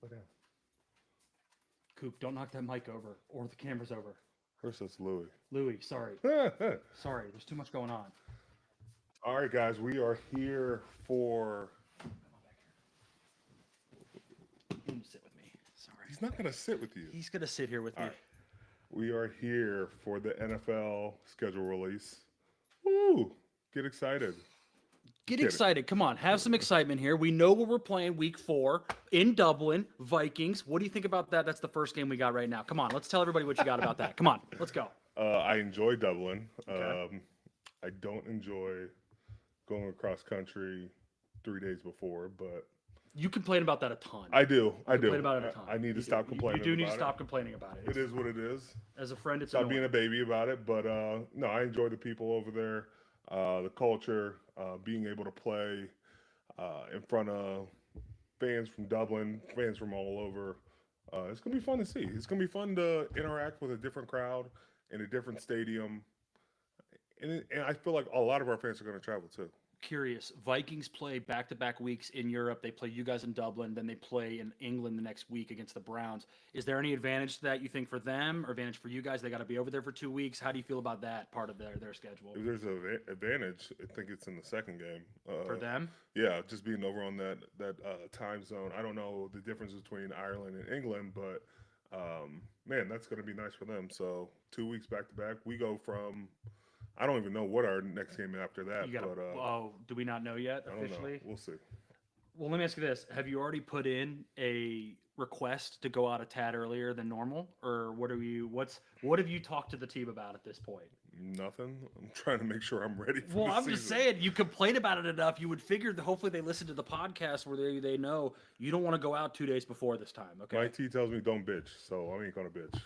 Slow down. Coop, don't knock that mic over or the camera's over. First, it's Louis. Louis, sorry. Sorry, there's too much going on. All right, guys, we are here for. Sit with me. Sorry. He's not going to sit with you. He's going to sit here with All me. right. We are here for the NFL schedule release. Woo! Get excited. Get Get it. excited. Come on. Have some excitement here. We know what we're playing week 4 in Dublin. Vikings. What do you think about that? That's the first game we got right now. Come on. Let's tell everybody what you got about that. Come on. Let's go. I enjoy Dublin. Okay. I don't enjoy going across country 3 days before, but You complain about that a ton. I do. I do. Complain about it a ton. I need You to do. stop complaining. You do need to about stop complaining about it. it. It is what it is. As a friend, it's Stop annoying. being a baby about it. But no, I enjoy the people over there, the culture, being able to play in front of fans from Dublin, fans from all over. It's gonna be fun to see. It's gonna be fun to interact with a different crowd in a different stadium, and I feel like a lot of our fans are gonna travel too. Curious. Vikings play back-to-back weeks in Europe. They play you guys in Dublin, then they play in England the next week against the Browns. Is there any advantage to that you think for them, or advantage for you guys? They got to be over there for 2 weeks. How do you feel about that part of their schedule If there's an advantage, I think it's in the second game. for them? Yeah, just being over on that time zone. I don't know the difference between Ireland and England, but man, that's going to be nice for them. So 2 weeks back to back. We go from I don't even know what our next game after that, You got to. but Oh, do we not know yet I don't know. officially? We'll see. Well, let me ask you this: have you already put in a request to go out a tad earlier than normal, or what have you talked to the team about at this point? Nothing. I'm trying to make sure I'm ready for Well, the I'm season. just saying, you complain about it enough. You would figure that hopefully they listen to the podcast where they know you don't want to go out 2 days before this time. Okay. My T tells me don't bitch, so I ain't gonna bitch.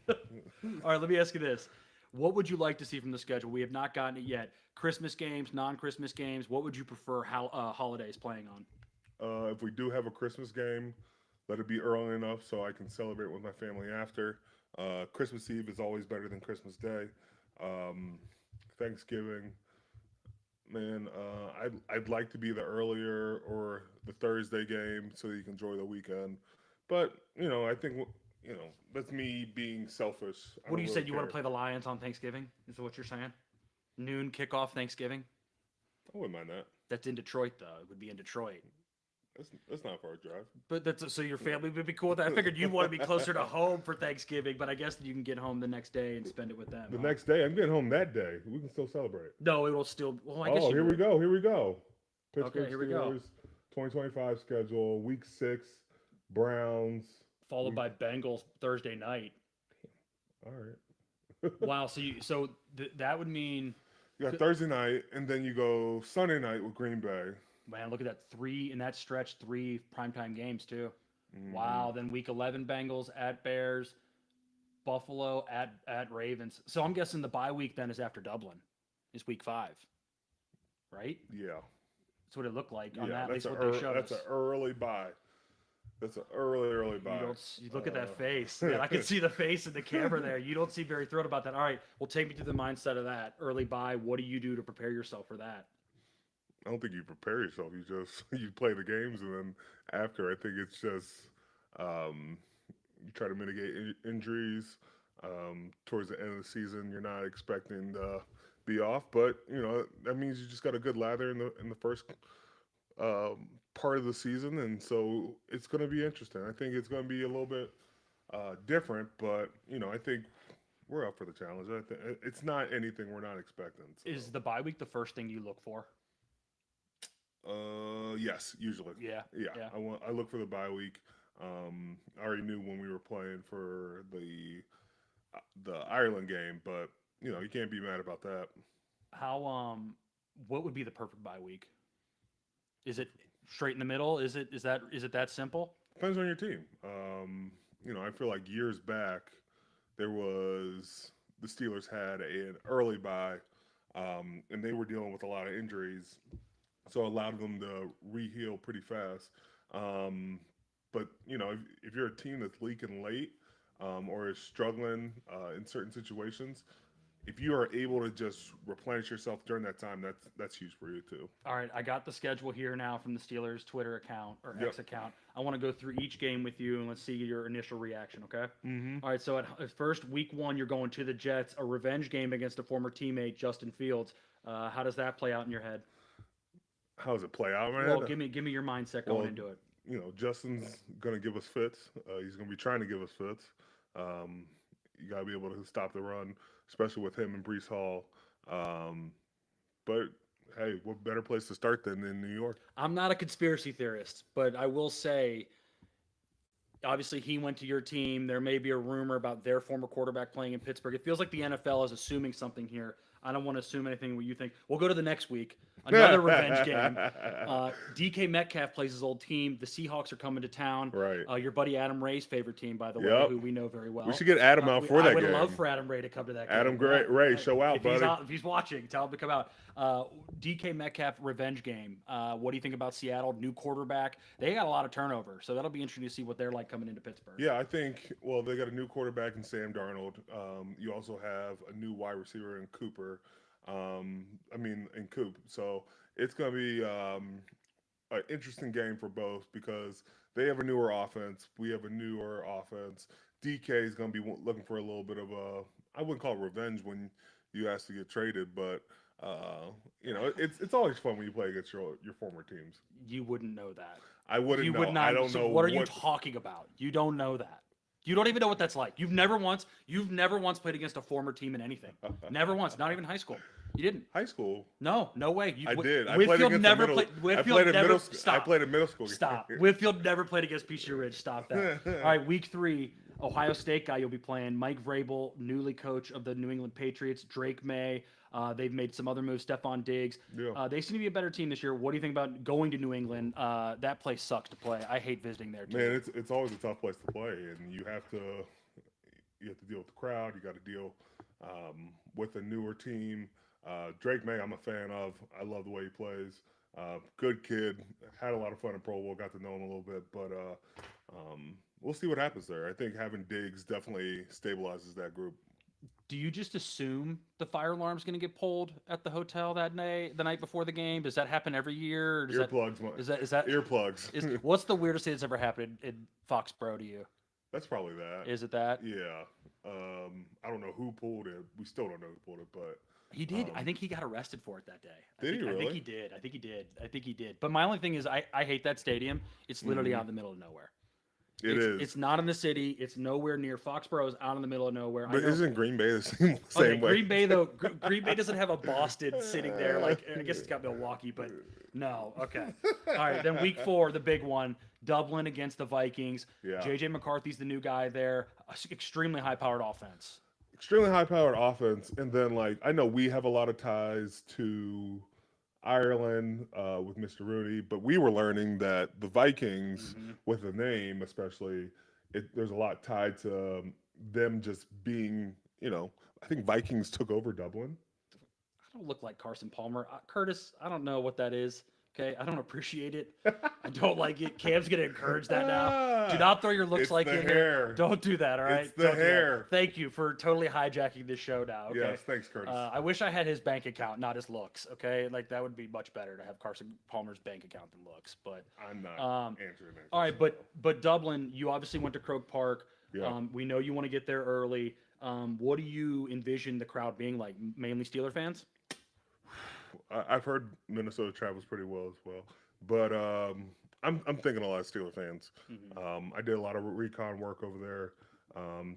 All right. Let me ask you this: what would you like to see from the schedule? We have not gotten it yet. Christmas games, non-Christmas games. What would you prefer? How holidays playing on? If we do have a Christmas game, let it be early enough so I can celebrate with my family after. Christmas Eve is always better than Christmas Day. Um, Thanksgiving, man, I'd like to be the earlier or the Thursday game so you can enjoy the weekend. But I think that's me being selfish. I What do don't you really say? You want care. to play the Lions on Thanksgiving? Is that what you're saying? Noon kickoff Thanksgiving. I wouldn't mind that. That's in Detroit, though. It would be in Detroit. That's not a far drive. But that's so your family would be cool with that. I figured you'd want to be closer to home for Thanksgiving, but I guess you can get home the next day and spend it with them. The Huh? next day, I'm getting home that day. We can still celebrate. No, it will still. Well, I guess Oh, you here we would. go. Here we go. Pittsburgh Here we go. Steelers, 2025 schedule, Week 6, Browns. Followed Week, by Bengals Thursday night. all right. Wow. That would mean, You got Thursday night, and then you go Sunday night with Green Bay. man, look at that three in that stretch, 3 primetime games too. Hmm. Wow. Then week 11 Bengals at Bears, Buffalo at Ravens. So I'm guessing the bye week then is after Dublin, is week 5, right? Yeah, That's what it looked like on yeah. that. At That's least what they showed that's us. an early buy. That's an early buy. You look at that face. Man, I can see the face in the camera there. You don't seem very thrilled about that. All right, well, take me through the mindset of that early buy. What do you do to prepare yourself for that? I don't think you prepare yourself. You just you play the games, and then after, I think it's just um, you try to mitigate injuries. Towards the end of the season, you're not expecting to be off, but that means you just got a good lather in the first part of the season, and so it's going to be interesting. I think it's going to be a little bit different, but I think we're up for the challenge. I think it's not anything we're not expecting. So. Is the bye week the first thing you look for? Yes, usually. Yeah, Yeah, yeah. I look for the bye week. I already knew when we were playing for the Ireland game, but you can't be mad about that. What would be the perfect bye week? Is it straight in the middle? Is it that simple? Depends on your team. I feel like years back there was the Steelers had an early bye, and they were dealing with a lot of injuries, so it allowed them to re-heal pretty fast. Um, but if you're a team that's leaking late or is struggling in certain situations, if you are able to just replenish yourself during that time, that's huge for you too. All right, I got the schedule here now from the Steelers Twitter account or Yep. X account. I want to go through each game with you and let's see your initial reaction, okay? Mm-hmm. All right, so at first, week one, you're going to the Jets, a revenge game against a former teammate, Justin Fields. How does that play out in your head? How does it play out, Well, man? give me your mindset going Well, into it. Justin's gonna give us fits. He's gonna be trying to give us fits. Um, you gotta be able to stop the run, especially with him and Brees Hall. Um, but hey, what better place to start than in New York? I'm not a conspiracy theorist, but I will say obviously he went to your team. There may be a rumor about their former quarterback playing in Pittsburgh. It feels like the NFL is assuming something here. I don't want to assume anything what you think. We'll go to the next week. Another revenge game. DK Metcalf plays his old team. The Seahawks are coming to town. Right. Your buddy Adam Ray's favorite team, by the way, Yep. who we know very well. We should get Adam out for I that would game. love for Adam Ray to come to that game. Adam Ray, show out, if buddy. If he's watching, tell him to come out. DK Metcalf revenge game. What do you think about Seattle? New quarterback. They got a lot of turnover, so that'll be interesting to see what they're like coming into Pittsburgh. Yeah, I think. Well, they got a new quarterback in Sam Darnold. You also have a new wide receiver in Cooper. In Coop. So it's going to be an interesting game for both because they have a newer offense. We have a newer offense. DK is going to be looking for a little bit of a, I wouldn't call it revenge when you ask to get traded, but it's always fun when you play against your former teams. You wouldn't know that. I wouldn't You know. would not. I don't So know what are you talking about? You don't know that. You don't even know what that's like. You've never once played against a former team in anything. Never once. Not even high school. You didn't. High school. No, no way. I did. I Whitfield played against never the middle. played. Whitfield I played in never. middle. Stop. I played in middle school. Stop. Whitfield never played against Peachtree Ridge. Stop that. All right, week 3, Ohio State guy you'll be playing. Mike Vrabel, newly coach of the New England Patriots. Drake May. They've made some other moves. Stephon Diggs. Yeah. They seem to be a better team this year. What do you think about going to New England? That place sucks to play. I hate visiting there too. Man, it's always a tough place to play, and you have to deal with the crowd. You got to deal with a newer team. Drake May, I'm a fan of. I love the way he plays. Good kid. Had a lot of fun in Pro Bowl. Got to know him a little bit, but we'll see what happens there. I think having Diggs definitely stabilizes that group. Do you just assume the fire alarm's going to get pulled at the hotel that night, the night before the game? Does that happen every year? Or does Earplugs. is that Earplugs. What's the weirdest thing that's ever happened in Foxborough to you? That's probably that. Is it that? Yeah. I don't know who pulled it. We still don't know who pulled it, but He did. I think he got arrested for it that day. Did he really? I think he did. I think he did. But my only thing is, I hate that stadium. It's literally out in the middle of nowhere. It is. It's not in the city. It's nowhere near. Foxborough is out in the middle of nowhere. But isn't Green Bay the same Okay, way? Green Bay though. Green Bay doesn't have a Boston sitting there. Like I guess it's got Milwaukee, but no. Okay. All right. Then week 4, the big one, Dublin against the Vikings. Yeah. JJ McCarthy's the new guy there. Extremely high-powered offense. Extremely high-powered offense, and then I know we have a lot of ties to Ireland with Mr. Rooney, but we were learning that the Vikings, with the name especially, there's a lot tied to them just being, I think Vikings took over Dublin. I don't look like Carson Palmer. Curtis, I don't know what that is. Okay, I don't appreciate it. I don't like it. Cam's gonna encourage that now. Do not throw your looks It's like the in hair. here. Don't do that. All right. It's the Don't do that. hair. Thank you for totally hijacking this show now. Okay. Yes, thanks, Curtis. I wish I had his bank account, not his looks. Okay, like that would be much better to have Carson Palmer's bank account than looks. But I'm not answering that. all right, but Dublin, you obviously went to Croke Park. Yeah. We know you want to get there early. What do you envision the crowd being like? Mainly Steeler fans. I've heard Minnesota travels pretty well as well, but I'm thinking a lot of Steeler fans. I did a lot of recon work over there,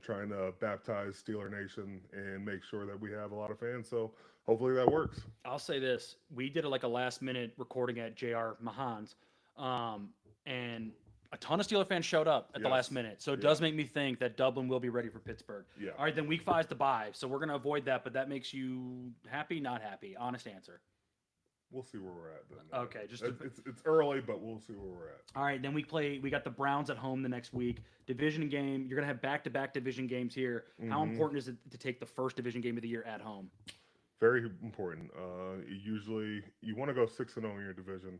trying to baptize Steeler Nation and make sure that we have a lot of fans. So hopefully that works. I'll say this: we did a last minute recording at JR Mahan's, and a ton of Steeler fans showed up at the last minute. So it does make me think that Dublin will be ready for Pittsburgh. Yeah. All right, then week 5 is the bye, so we're gonna avoid that. But that makes you happy, not happy? Honest answer. We'll see where we're at then. Okay, it's early, but we'll see where we're at. All right, then we got the Browns at home the next week. Division game. You're gonna have back-to-back division games here. How important is it to take the first division game of the year at home? Very important. Usually, you want to go 6-0 in your division,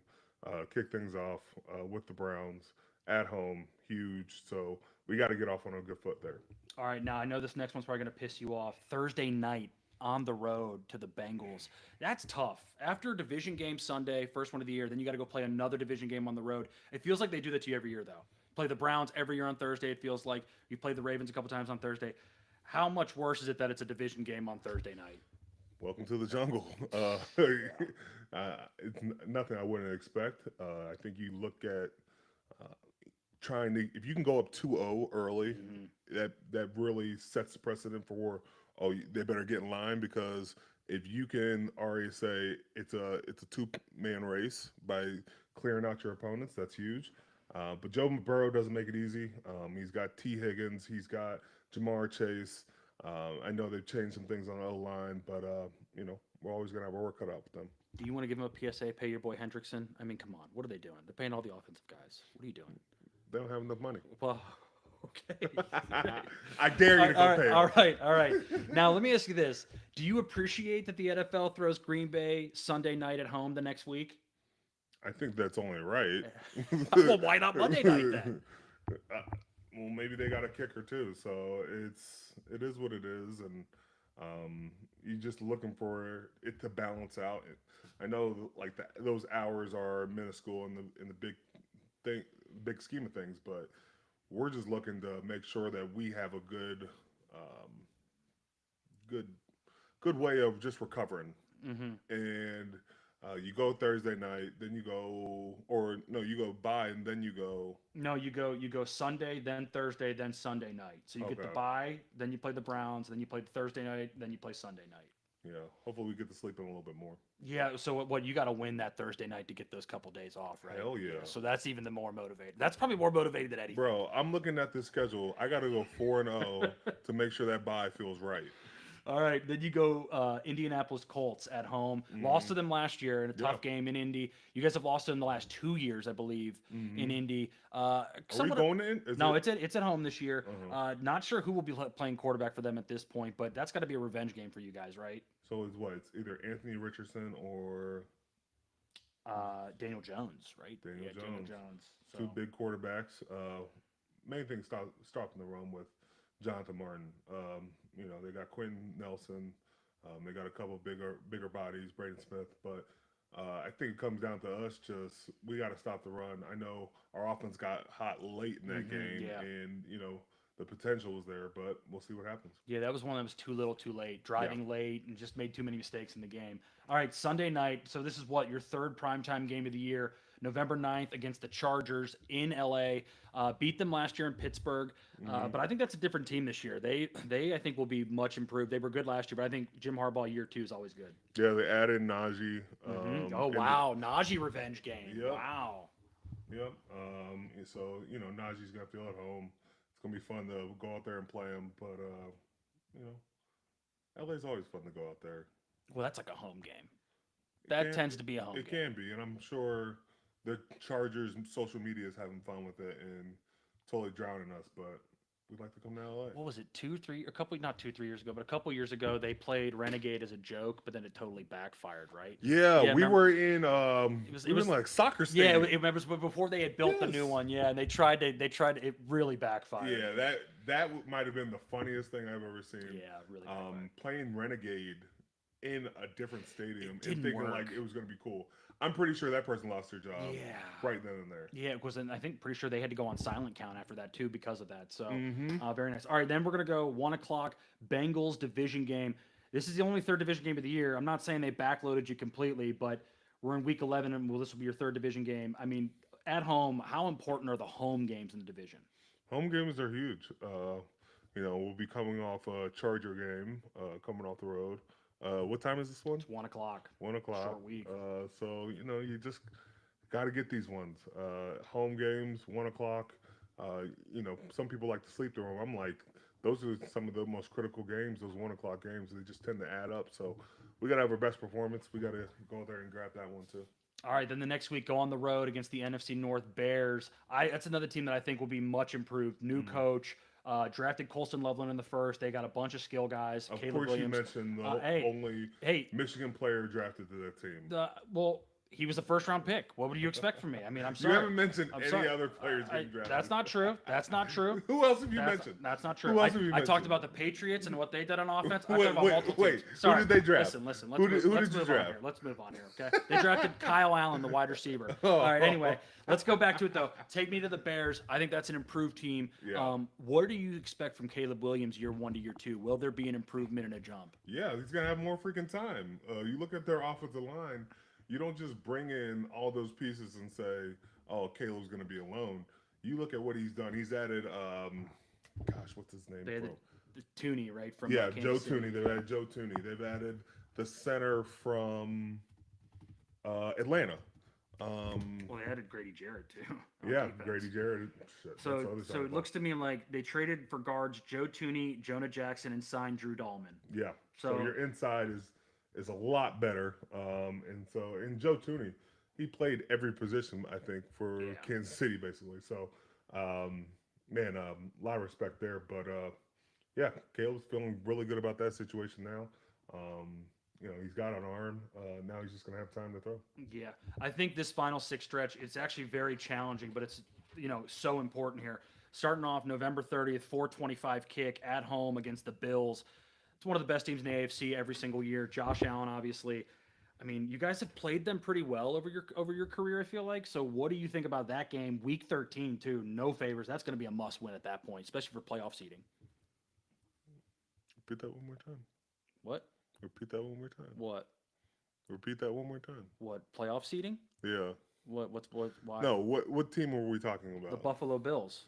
kick things off with the Browns at home. Huge. So we got to get off on a good foot there. All right, now I know this next one's probably gonna piss you off. Thursday night. on the road to the Bengals. That's tough. After a division game Sunday, first one of the year, then you got to go play another division game on the road. It feels like they do that to you every year, though. Play the Browns every year on Thursday. It feels like you play the Ravens a couple times on Thursday. How much worse is it that it's a division game on Thursday night? Welcome to the jungle. It's nothing I wouldn't expect. I think you look at trying to if you can go up 2-0 early, Hmm. that really sets the precedent for they better get in line because if you can already say it's a two-man race by clearing out your opponents, that's huge. But Joe Burrow doesn't make it easy. He's got T. Higgins, he's got Jamar Chase. I know they've changed some things on the O line, but we're always gonna have our work cut out with them. Do you want to give him a PSA? Pay your boy Hendrickson. I mean, come on. What are they doing? They're paying all the offensive guys. What are you doing? They don't have enough money. Well, okay. I dare you to go pay them. All right, all right. Now let me ask you this: do you appreciate that the NFL throws Green Bay Sunday night at home the next week? I think that's only right. Well, why not Monday night then? Well, maybe they got a kicker too, so it is what it is, and you're just looking for it to balance out. I know like those hours are minuscule in the big scheme of things, but we're just looking to make sure that we have a um, good, good way of just recovering. Hmm. And you go Thursday night, then you go, or no, you go bye, and then you go. No, you go Sunday, then Thursday, then Sunday night. So you get the Okay, bye, then you play the Browns, then you play the Thursday night, then you play Sunday night. yeah. Hopefully, we get to sleep in a little bit more. Yeah, so what you got to win that Thursday night to get those couple days off, right? Hell yeah, So that's even the more motivated. That's probably more motivated than anything. bro. I'm looking at this schedule. I got to go 4-0 to make sure that bye feels right. All right, then you go Indianapolis Colts at home. Lost Hmm. to them last year in a Yeah. tough game in Indy. You guys have lost to them the last 2 years, I believe, in Hmm. Indy. Are we Somewhat. going in? Is No, it? it's at home this year. Uh-huh. Not sure who will be playing quarterback for them at this point, but that's got to be a revenge game for you guys, right? So it's what? It's either Anthony Richardson or Daniel Jones, right? Daniel Yeah, Daniel Jones. Jones. Two So big quarterbacks. Main thing stopping the run with Jonathan Martin. They got Quentin Nelson. They got a couple bigger bodies, Braden Smith. But I think it comes down to us. Just we got to stop the run. I know our offense got hot late in that game, yeah. and the potential was there, but we'll see what happens. Yeah, that was one that was too little, too late. Yeah. Driving late and just made too many mistakes in the game. All right, Sunday night. So this is what your third primetime game of the year, November 9th against the Chargers in LA. Beat them last year in Pittsburgh, Hmm. but I think that's a different team this year. They I think will be much improved. They were good last year, but I think Jim Harbaugh year 2 is always good. Yeah, they added Najee. Oh and wow, Najee revenge game. Yep. Wow. Yep. And so Najee's gonna feel at home. It's gonna be fun to go out there and play him. But you LA's always fun to go out there. Well, that's like a home game. It That can tends to be a home it game. can be, and I'm sure the Chargers and social media is having fun with it and totally drowning us. But we'd like to come to LA. What was it, a couple, not 2, 3 years ago, but a couple years ago, they played Renegade as a joke, but then it totally backfired, right? Yeah, Yeah, we remember, were in was- we it were was- in like soccer yeah, stadium. it remembers before they had built the new Yes. one, yeah, and they tried, it really backfired. Yeah, that might have been the funniest thing I've ever seen. Yeah, really backfired. Playing Renegade in a different stadium and didn't thinking work. like it was going to be cool. I'm pretty sure that person lost their job Yeah. right then and there. Yeah, it was, and I think pretty sure they had to go on silent count after that too because of that. So Mm-hmm. very nice. All right, then we're gonna go 1 o'clock Bengals division game. This is the only third division game of the year. I'm not saying they backloaded you completely, but we're in week 11, and this will be your third division game. I mean, at home, how important are the home games in the division? Home games are huge. We'll be coming off a Charger game, coming off the road. What time is this one? It's 1 o'clock. 1 o'clock. Short week. So you just got to get these ones. Home games, 1 o'clock. Some people like to sleep through them. I'm like, those are some of the most critical games. Those 1 o'clock games, they just tend to add up. So we got to have our best performance. We got to go there and grab that one too. All right, then the next week, go on the road against the NFC North Bears. That's another team that I think will be much improved. New coach, drafted Colston Loveland in the first. They got a bunch of skill guys. Of Caleb course, Williams. you mentioned the Hey, only hey, Michigan player drafted to that team. well, He was a first-round pick. What would you expect from me? I mean, I'm You sorry. haven't mentioned I'm any sorry. other players getting drafted. That's not true. That's not true. Who else have you That's, mentioned? that's not true. Who else have you I talked mentioned? about the Patriots and what they did on offense. I Wait, talked about wait, multiple wait. teams. Who Sorry. did they draft? Listen. Who Let's did move you on draft? here. Let's move on here. Okay. They drafted Kyle Allen, the wide receiver. Oh. All right. Anyway, let's go back to it though. Take me to the Bears. I think that's an improved team. Yeah. What do you expect from Caleb Williams year 1 to year 2? Will there be an improvement and a jump? Yeah, he's gonna have more freaking time. You look at their offensive line. You don't just bring in all those pieces and say, "Oh, Caleb's gonna be alone." You look at what he's done. He's added, gosh, what's his name? They had bro? the Tooney, right? From Yeah, Kansas Joe City. Tooney. They've added Joe Tooney. They've added the center from Atlanta. Well, they added Grady Jarrett too. on Yeah, defense. Grady Jarrett. Shit, that's the other side So of it the looks to me like they traded for guards Joe Tooney, Jonah Jackson, and signed Drew Dahlman. ball. Yeah. So So- your inside is a lot better. And Joe Tooney, he played every position I think for Yeah. Kansas City basically. So man, a lot of respect there. But yeah, Caleb's feeling really good about that situation now. He's got an arm. Now he's just gonna have time to throw. Yeah, I think this final 6 stretch it's actually very challenging, but it's so important here. Starting off November 30th, 4:25 kick at home against the Bills. It's one of the best teams in the AFC every single year. Josh Allen, obviously. I mean, you guys have played them pretty well over your career, I feel like. So what do you think about that game? Week 13, too. No favors. That's going to be a must-win at that point, especially for playoff seeding. Repeat that one more time. What? Repeat that one more time. What? Repeat that one more time. What? Playoff seeding? Yeah. What? Why? No. What team were we talking about? The Buffalo Bills.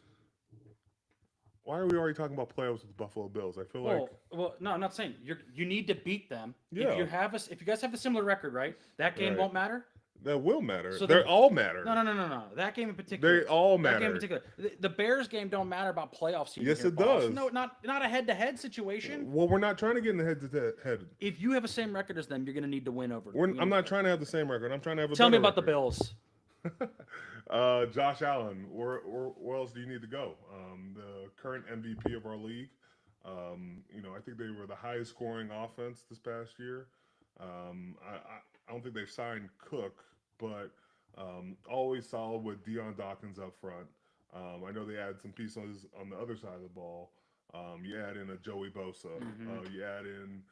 Why are we already talking about playoffs with the Buffalo Bills? I feel like Well, no, I'm not saying you need to beat them. Yeah. If you guys have a similar record, right? That game Right. won't matter. that will matter. So They then- all matter. No. That game in particular. They all That game matter. in particular. The Bears game don't matter about playoff seeding. Yes, here, it boss. does. No, not a head-to-head situation. Well, we're not trying to get in the head-to-head. If you have the same record as them, you're going to need to win over. I'm not trying to have the same record. I'm trying to have a Tell me better about the record. Bills. Josh Allen. Where else do you need to go? The current MVP of our league. I think they were the highest scoring offense this past year. I don't think they've signed Cook, but always solid with Deion Dawkins up front. I know they added some pieces on the other side of the ball. You add in a Joey Bosa. Mhm. You add in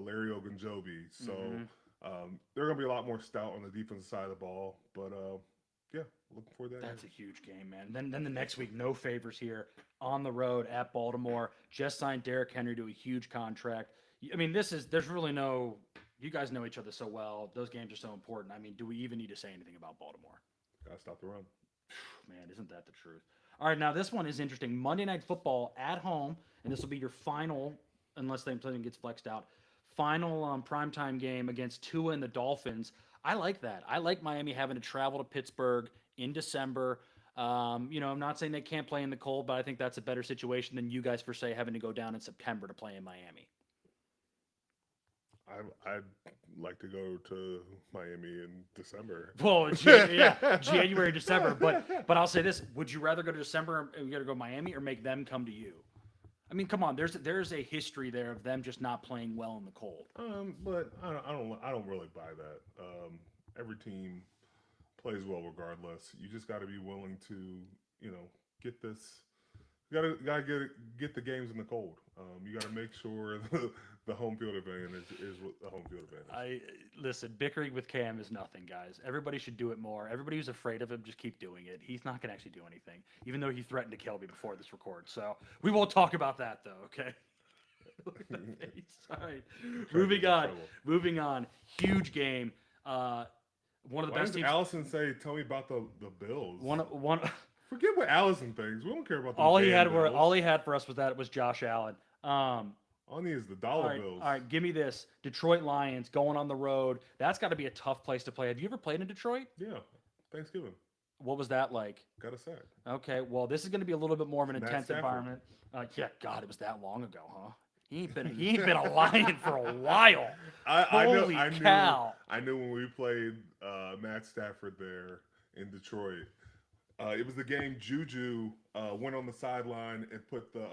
Larry Ogunjobi. So Mhm. they're going to be a lot more stout on the defensive side of the ball. But yeah, looking forward to that. That's a huge game, man. Then the next week, no favors here on the road at Baltimore. Just signed Derrick Henry to a huge contract. I mean, there's really no. You guys know each other so well. Those games are so important. I mean, do we even need to say anything about Baltimore? Gotta stop the run. Man, isn't that the truth? All right, now this one is interesting. Monday Night Football at home, and this will be your final, unless something gets flexed out, final primetime game against Tua and the Dolphins. I like that. I like Miami having to travel to Pittsburgh in December. I'm not saying they can't play in the cold, but I think that's a better situation than you guys, per se, having to go down in September to play in Miami. I'd like to go to Miami in December. Well, January, December. But I'll say this: would you rather go to December and you got to go to Miami, or make them come to you? I mean, come on. There's a history there of them just not playing well in the cold. But I don't really buy that. Every team plays well regardless. You just got to be willing to get this. You gotta get the games in the cold. You got to make sure the home field advantage is the home field advantage. Listen, bickering with Cam is nothing, guys. Everybody should do it more. Everybody who's afraid of him, just keep doing it. He's not going to actually do anything, even though he threatened to kill me before this record. So we won't talk about that, though, okay? Look at that face. All right. Moving on. Huge game. One of the Why best does teams. Allison say, "Tell me about the Bills"? One. Forget what Allison thinks. We don't care about the All he Bills. had for us was Josh Allen. All he is the dollar bills. All right, give me this. Detroit Lions going on the road. That's got to be a tough place to play. Have you ever played in Detroit? Yeah, Thanksgiving. What was that like? Got a sack. Okay, well, this is going to be a little bit more of an Matt intense Stafford. environment. Yeah, God, it was that long ago, huh? He ain't been a Lion for a while. Holy cow. I knew when we played Matt Stafford there in Detroit. It was the game Juju went on the sideline and put the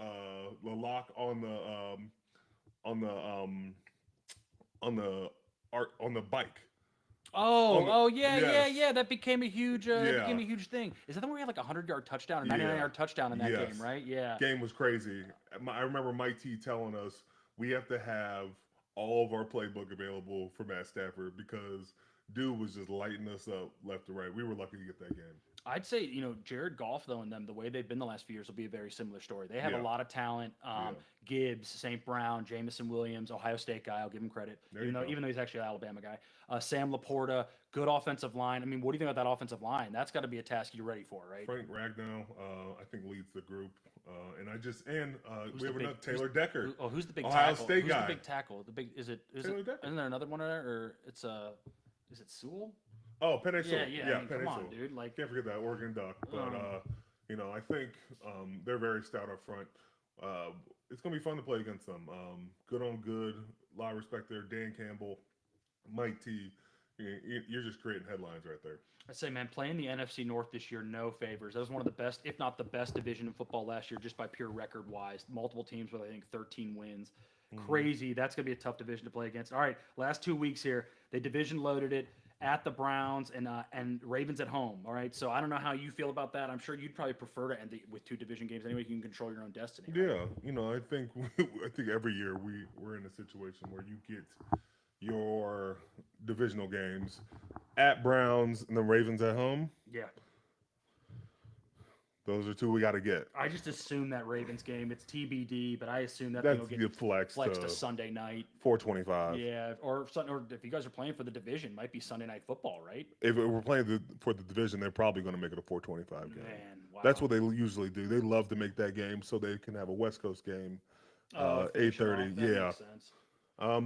lock on the bike. Oh, On the, oh yeah, yeah, yes, yeah. That became a huge yeah, thing. Is that the one where he had like a 100-yard touchdown, a 99 yeah, yard touchdown in that yes. game, right? Yeah. Game was crazy. I remember Mike T telling us we have to have all of our playbook available for Matt Stafford because dude was just lighting us up left to right. We were lucky to get that game. I'd say, Jared Goff, though, and them, the way they've been the last few years will be a very similar story. They have a Yeah, lot of talent. yeah. Gibbs, St. Brown, Jamison Williams, Ohio State guy. I'll give him credit, There you even though go. even though he's actually an Alabama guy. Sam Laporta, good offensive line. I mean, what do you think about that offensive line? That's got to be a task you're ready for, right? Frank Ragnow, I think leads the group, and Who's we the have big? another Taylor Decker, Who's the big Ohio tackle? State Who's the guy. big tackle? The big is it? Taylor Decker. Isn't there another one of there, or it's is it Sewell? Oh, Penny Yeah, Sewell. yeah. I Yeah, mean, Penny come on, Sewell. dude. Like, Can't forget that Oregon Duck. But um, I think they're very stout up front. Uh, it's gonna be fun to play against them. Good on good. A lot of respect there. Dan Campbell, Mike T. You're just creating headlines right there. I say, man, playing the NFC North this year, no favors. That was one of the best, if not the best, division in football last year, just by pure record wise. Multiple teams with, I think, 13 wins. Mm-hmm. Crazy. That's going to be a tough division to play against. All right, last 2 weeks here. They division loaded it at the Browns and Ravens at home. All right, so I don't know how you feel about that. I'm sure you'd probably prefer to end it with two division games anyway. You can control your own destiny. Right? Yeah, I think I think every year we're in a situation where you get your divisional games at Browns and the Ravens at home. Yeah. Those are two we got to get. I just assume that Ravens game, it's TBD, but I assume that thing That's will get the flex flexed to to Sunday night. 425. Yeah, or if you guys are playing for the division, might be Sunday Night Football, right? If we're playing for the division, they're probably going to make it a 425 game. Man, wow. That's what they usually do. They love to make that game so they can have a West Coast game, Finish it 8:30. off. That Yeah, makes sense.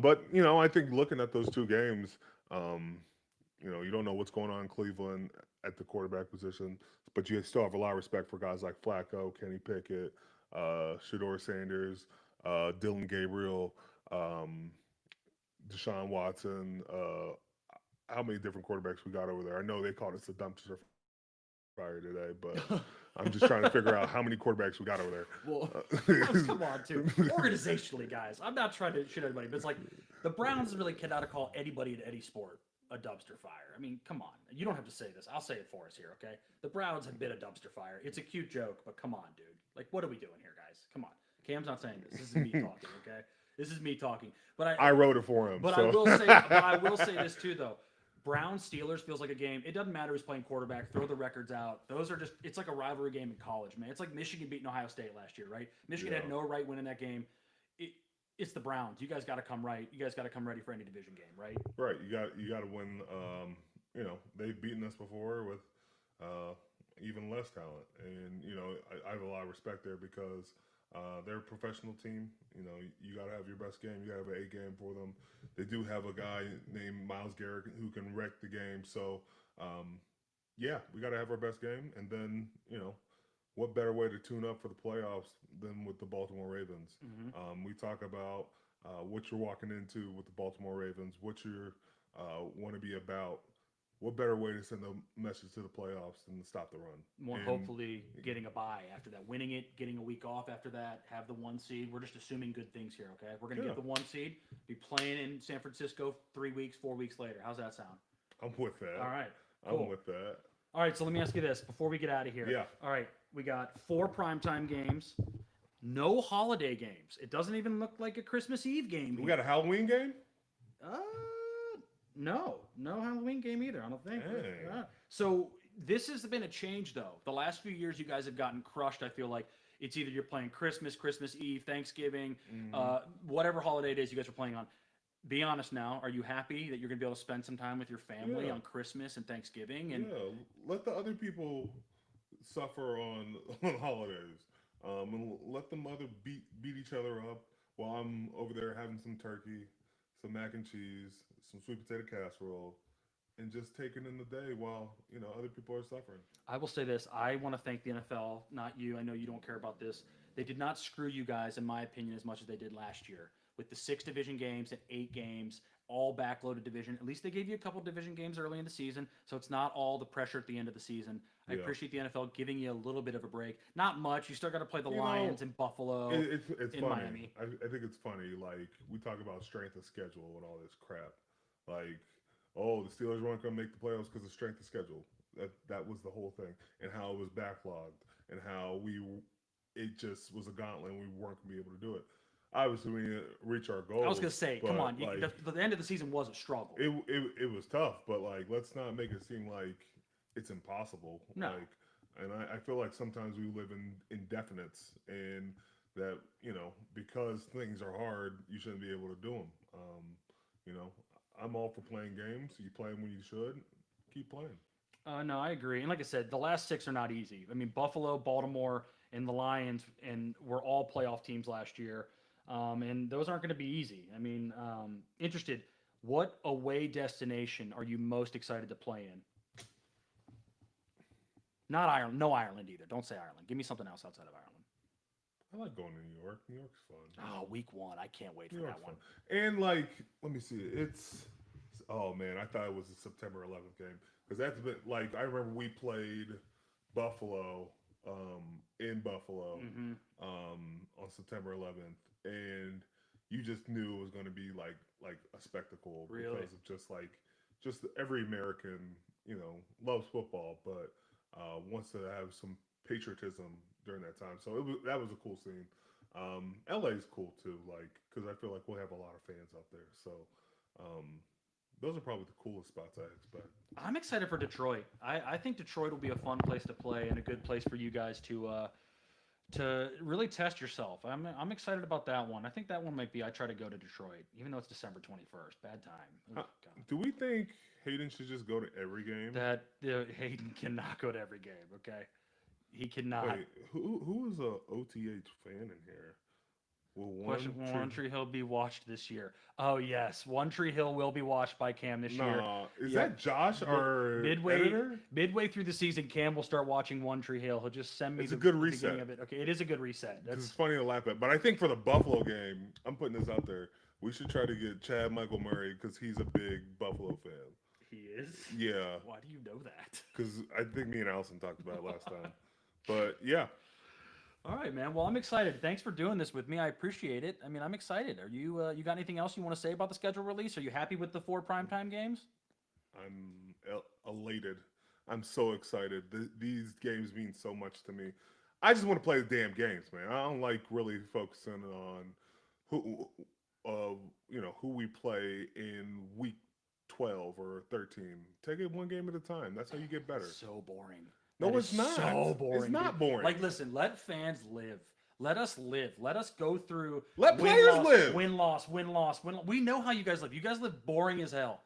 but I think looking at those two games, um, you don't know what's going on in Cleveland at the quarterback position, but you still have a lot of respect for guys like Flacco, Kenny Pickett, Shador Sanders, Dylan Gabriel, um, Deshaun Watson. How many different quarterbacks we got over there? I know they called us a dumpster fire today, but I'm just trying to figure out how many quarterbacks we got over there. Well, come on, too. Organizationally, guys, I'm not trying to shit anybody, but it's like the Browns really cannot call anybody in any sport a dumpster fire. I mean, come on. You don't have to say this. I'll say it for us here, okay? The Browns have been a dumpster fire. It's a cute joke, but come on, dude. Like, what are we doing here, guys? Come on. Cam's not saying this. This is me talking, okay? This is me talking. But I wrote it for him. But so. I will say this too, though. Browns Steelers feels like a game. It doesn't matter who's playing quarterback. Throw the records out. Those are it's like a rivalry game in college, man. It's like Michigan beating Ohio State last year, right? Michigan had no right win in that game. It's the Browns. You guys got to come right. You guys got to come ready for any division game, right? Right. You got to win. They've beaten us before with even less talent, and I have a lot of respect there because they're a professional team. You got to have your best game. You got to have an A game for them. They do have a guy named Miles Garrett who can wreck the game. So, we got to have our best game, and then what better way to tune up for the playoffs than with the Baltimore Ravens? Mm-hmm. We talk about what you're walking into with the Baltimore Ravens, what you want to be about. What better way to send a message to the playoffs than to stop the run? More hopefully getting a bye after that, winning it, getting a week off after that, have the 1 seed. We're just assuming good things here, okay? We're gonna get the 1 seed, be playing in San Francisco 3 weeks, 4 weeks later. How's that sound? I'm with that. All right, cool. cool. I'm with that. All right, so let me ask you this before we get out of here. Yeah. All right, we got 4 primetime games, no holiday games. It doesn't even look like a Christmas Eve game. We got a Halloween game? No Halloween game either. I don't think. Dang. So this has been a change, though. The last few years, you guys have gotten crushed. I feel like it's either you're playing Christmas, Christmas Eve, Thanksgiving, whatever holiday it is you guys are playing on. Be honest now. Are you happy that you're going to be able to spend some time with your family on Christmas and Thanksgiving? And let the other people suffer on holidays. And let them beat each other up while I'm over there having some turkey, some mac and cheese, some sweet potato casserole, and just taking in the day while other people are suffering. I will say this: I want to thank the NFL, not you. I know you don't care about this. They did not screw you guys, in my opinion, as much as they did last year with the 6 division games and 8 games, all backloaded division. At least they gave you a couple division games early in the season, so it's not all the pressure at the end of the season. I appreciate the NFL giving you a little bit of a break. Not much. You still got to play the Lions in Buffalo, it's in funny. Miami. I think it's funny. Like we talk about strength of schedule and all this crap. Like oh, the Steelers weren't going to make the playoffs because of strength of schedule. That was the whole thing, and how it was backlogged, and how it just was a gauntlet, and we weren't going to be able to do it. Obviously, we didn't reach our I was goals, gonna say, come but on, like the end of the season was a struggle. it was tough. But like, let's not make it seem like it's impossible. No. Like, and I feel like sometimes we live in indefinites, and that because things are hard, you shouldn't be able to do them. You know, I'm all for playing games. You play them when you should. Keep playing. No, I agree. And like I said, the last six are not easy. I mean, Buffalo, Baltimore, and the Lions, and were all playoff teams last year. And those aren't going to be easy. I mean, interested, what away destination are you most excited to play in? Not Ireland. No Ireland either. Don't say Ireland. Give me something else outside of Ireland. I like going to New York. New York's fun. Oh, week one. I can't wait for New that York's one. fun. And like, let me see. Oh man, I thought it was a September 11th game because that's been like I remember we played Buffalo in Buffalo Mm-hmm. on September 11th, and you just knew it was going to be like a spectacle Really? because of just every American loves football, but wants to have some patriotism during that time. So that was a cool scene. LA is cool too, like because I feel like we'll have a lot of fans out there. So um, those are probably the coolest spots I expect. I'm excited for Detroit. I think Detroit will be a fun place to play and a good place for you guys to really test yourself. I'm excited about that one. I think that one might be. I try to go to Detroit, even though it's December 21st. Bad time. Oh, God. Do we think Hayden should just go to every game? That Hayden cannot go to every game. Okay, he cannot. Wait, who is a OTH fan in here? Will Question: Will One Tree Hill be watched this year? Oh yes, One Tree Hill will be watched by Cam this year. Nah, is Yeah. that Josh our midway editor? midway through the season, Cam will start watching One Tree Hill. He'll just send me It's the a good the reset. beginning of it. Okay, it is a good reset. It's That's funny to laugh at, but I think for the Buffalo game, I'm putting this out there. We should try to get Chad Michael Murray because he's a big Buffalo fan. he is. Yeah, Why do you know that? because I think me and Allison talked about it last time. But yeah, All right, man. Well, I'm excited. Thanks for doing this with me. I appreciate it. I mean, I'm excited. Are you you got anything else you want to say about the schedule release? Are you happy with the 4 primetime games? I'm elated. I'm so excited. These games mean so much to me. I just want to play the damn games, man. I don't like really focusing on who, who we play in week 12 or 13. Take it one game at a time. That's how you get better. So boring. No, That it's is not. So boring. It's not dude. boring. Like, listen, let fans live. Let us live. Let us go through. Let players loss, live. Win loss. Win loss. Win. We know how you guys live. You guys live boring as hell.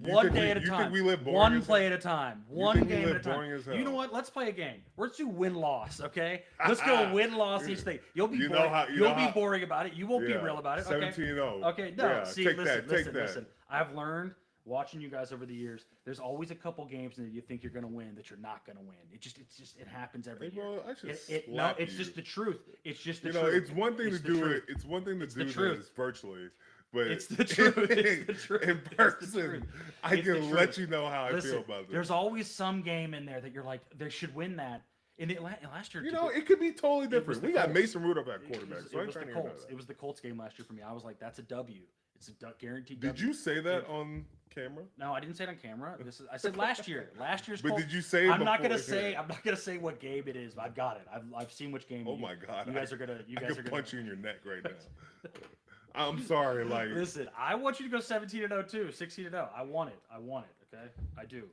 You One think day we- at a you time. think we live boring One as play hell? at a time. You One think we game at a live time. boring as You know hell? what? Let's play a game. Let's do win loss. Okay. Let's go win loss each thing. You'll be You know boring. how- you You'll know be how- boring about it. You won't be Yeah, real about it. Okay. 17-0. Okay. No. Yeah, See, take listen. that. Take Listen. that. Listen. I've learned watching you guys over the years. There's always a couple games that you think you're going to win that you're not going to win. It happens every Hey, year. bro, I should No, slap it's you. just the truth. It's just the You know, truth. it's one thing It's to the do truth. it. It's one thing to It's the do truth. this virtually, but It's the truth. It's the truth. In It's the person, truth. I It's the can let truth. you know how I Listen, feel about this. there's always some game in there that you're like, they should win that. And last year, You know, it could be totally was different. the We got Colts. Mason Rudolph at it quarterback, was, so I it ain't was the trying to hear Colts. that. It was the Colts game last year for me. I was like, that's a W. It's a guaranteed Did W. you say that on camera? No, I didn't say it on camera. I said last year. Last year's But Colts. did you say it I'm not gonna before? say. I'm not gonna say what game it is. But I've got it. I've seen which game. Oh my God! You guys are gonna. You I guys are could gonna punch you in your neck right now. I'm sorry, like Listen, I want you to go 17-0 too, 16-0. I want it. I want it. Okay, I do.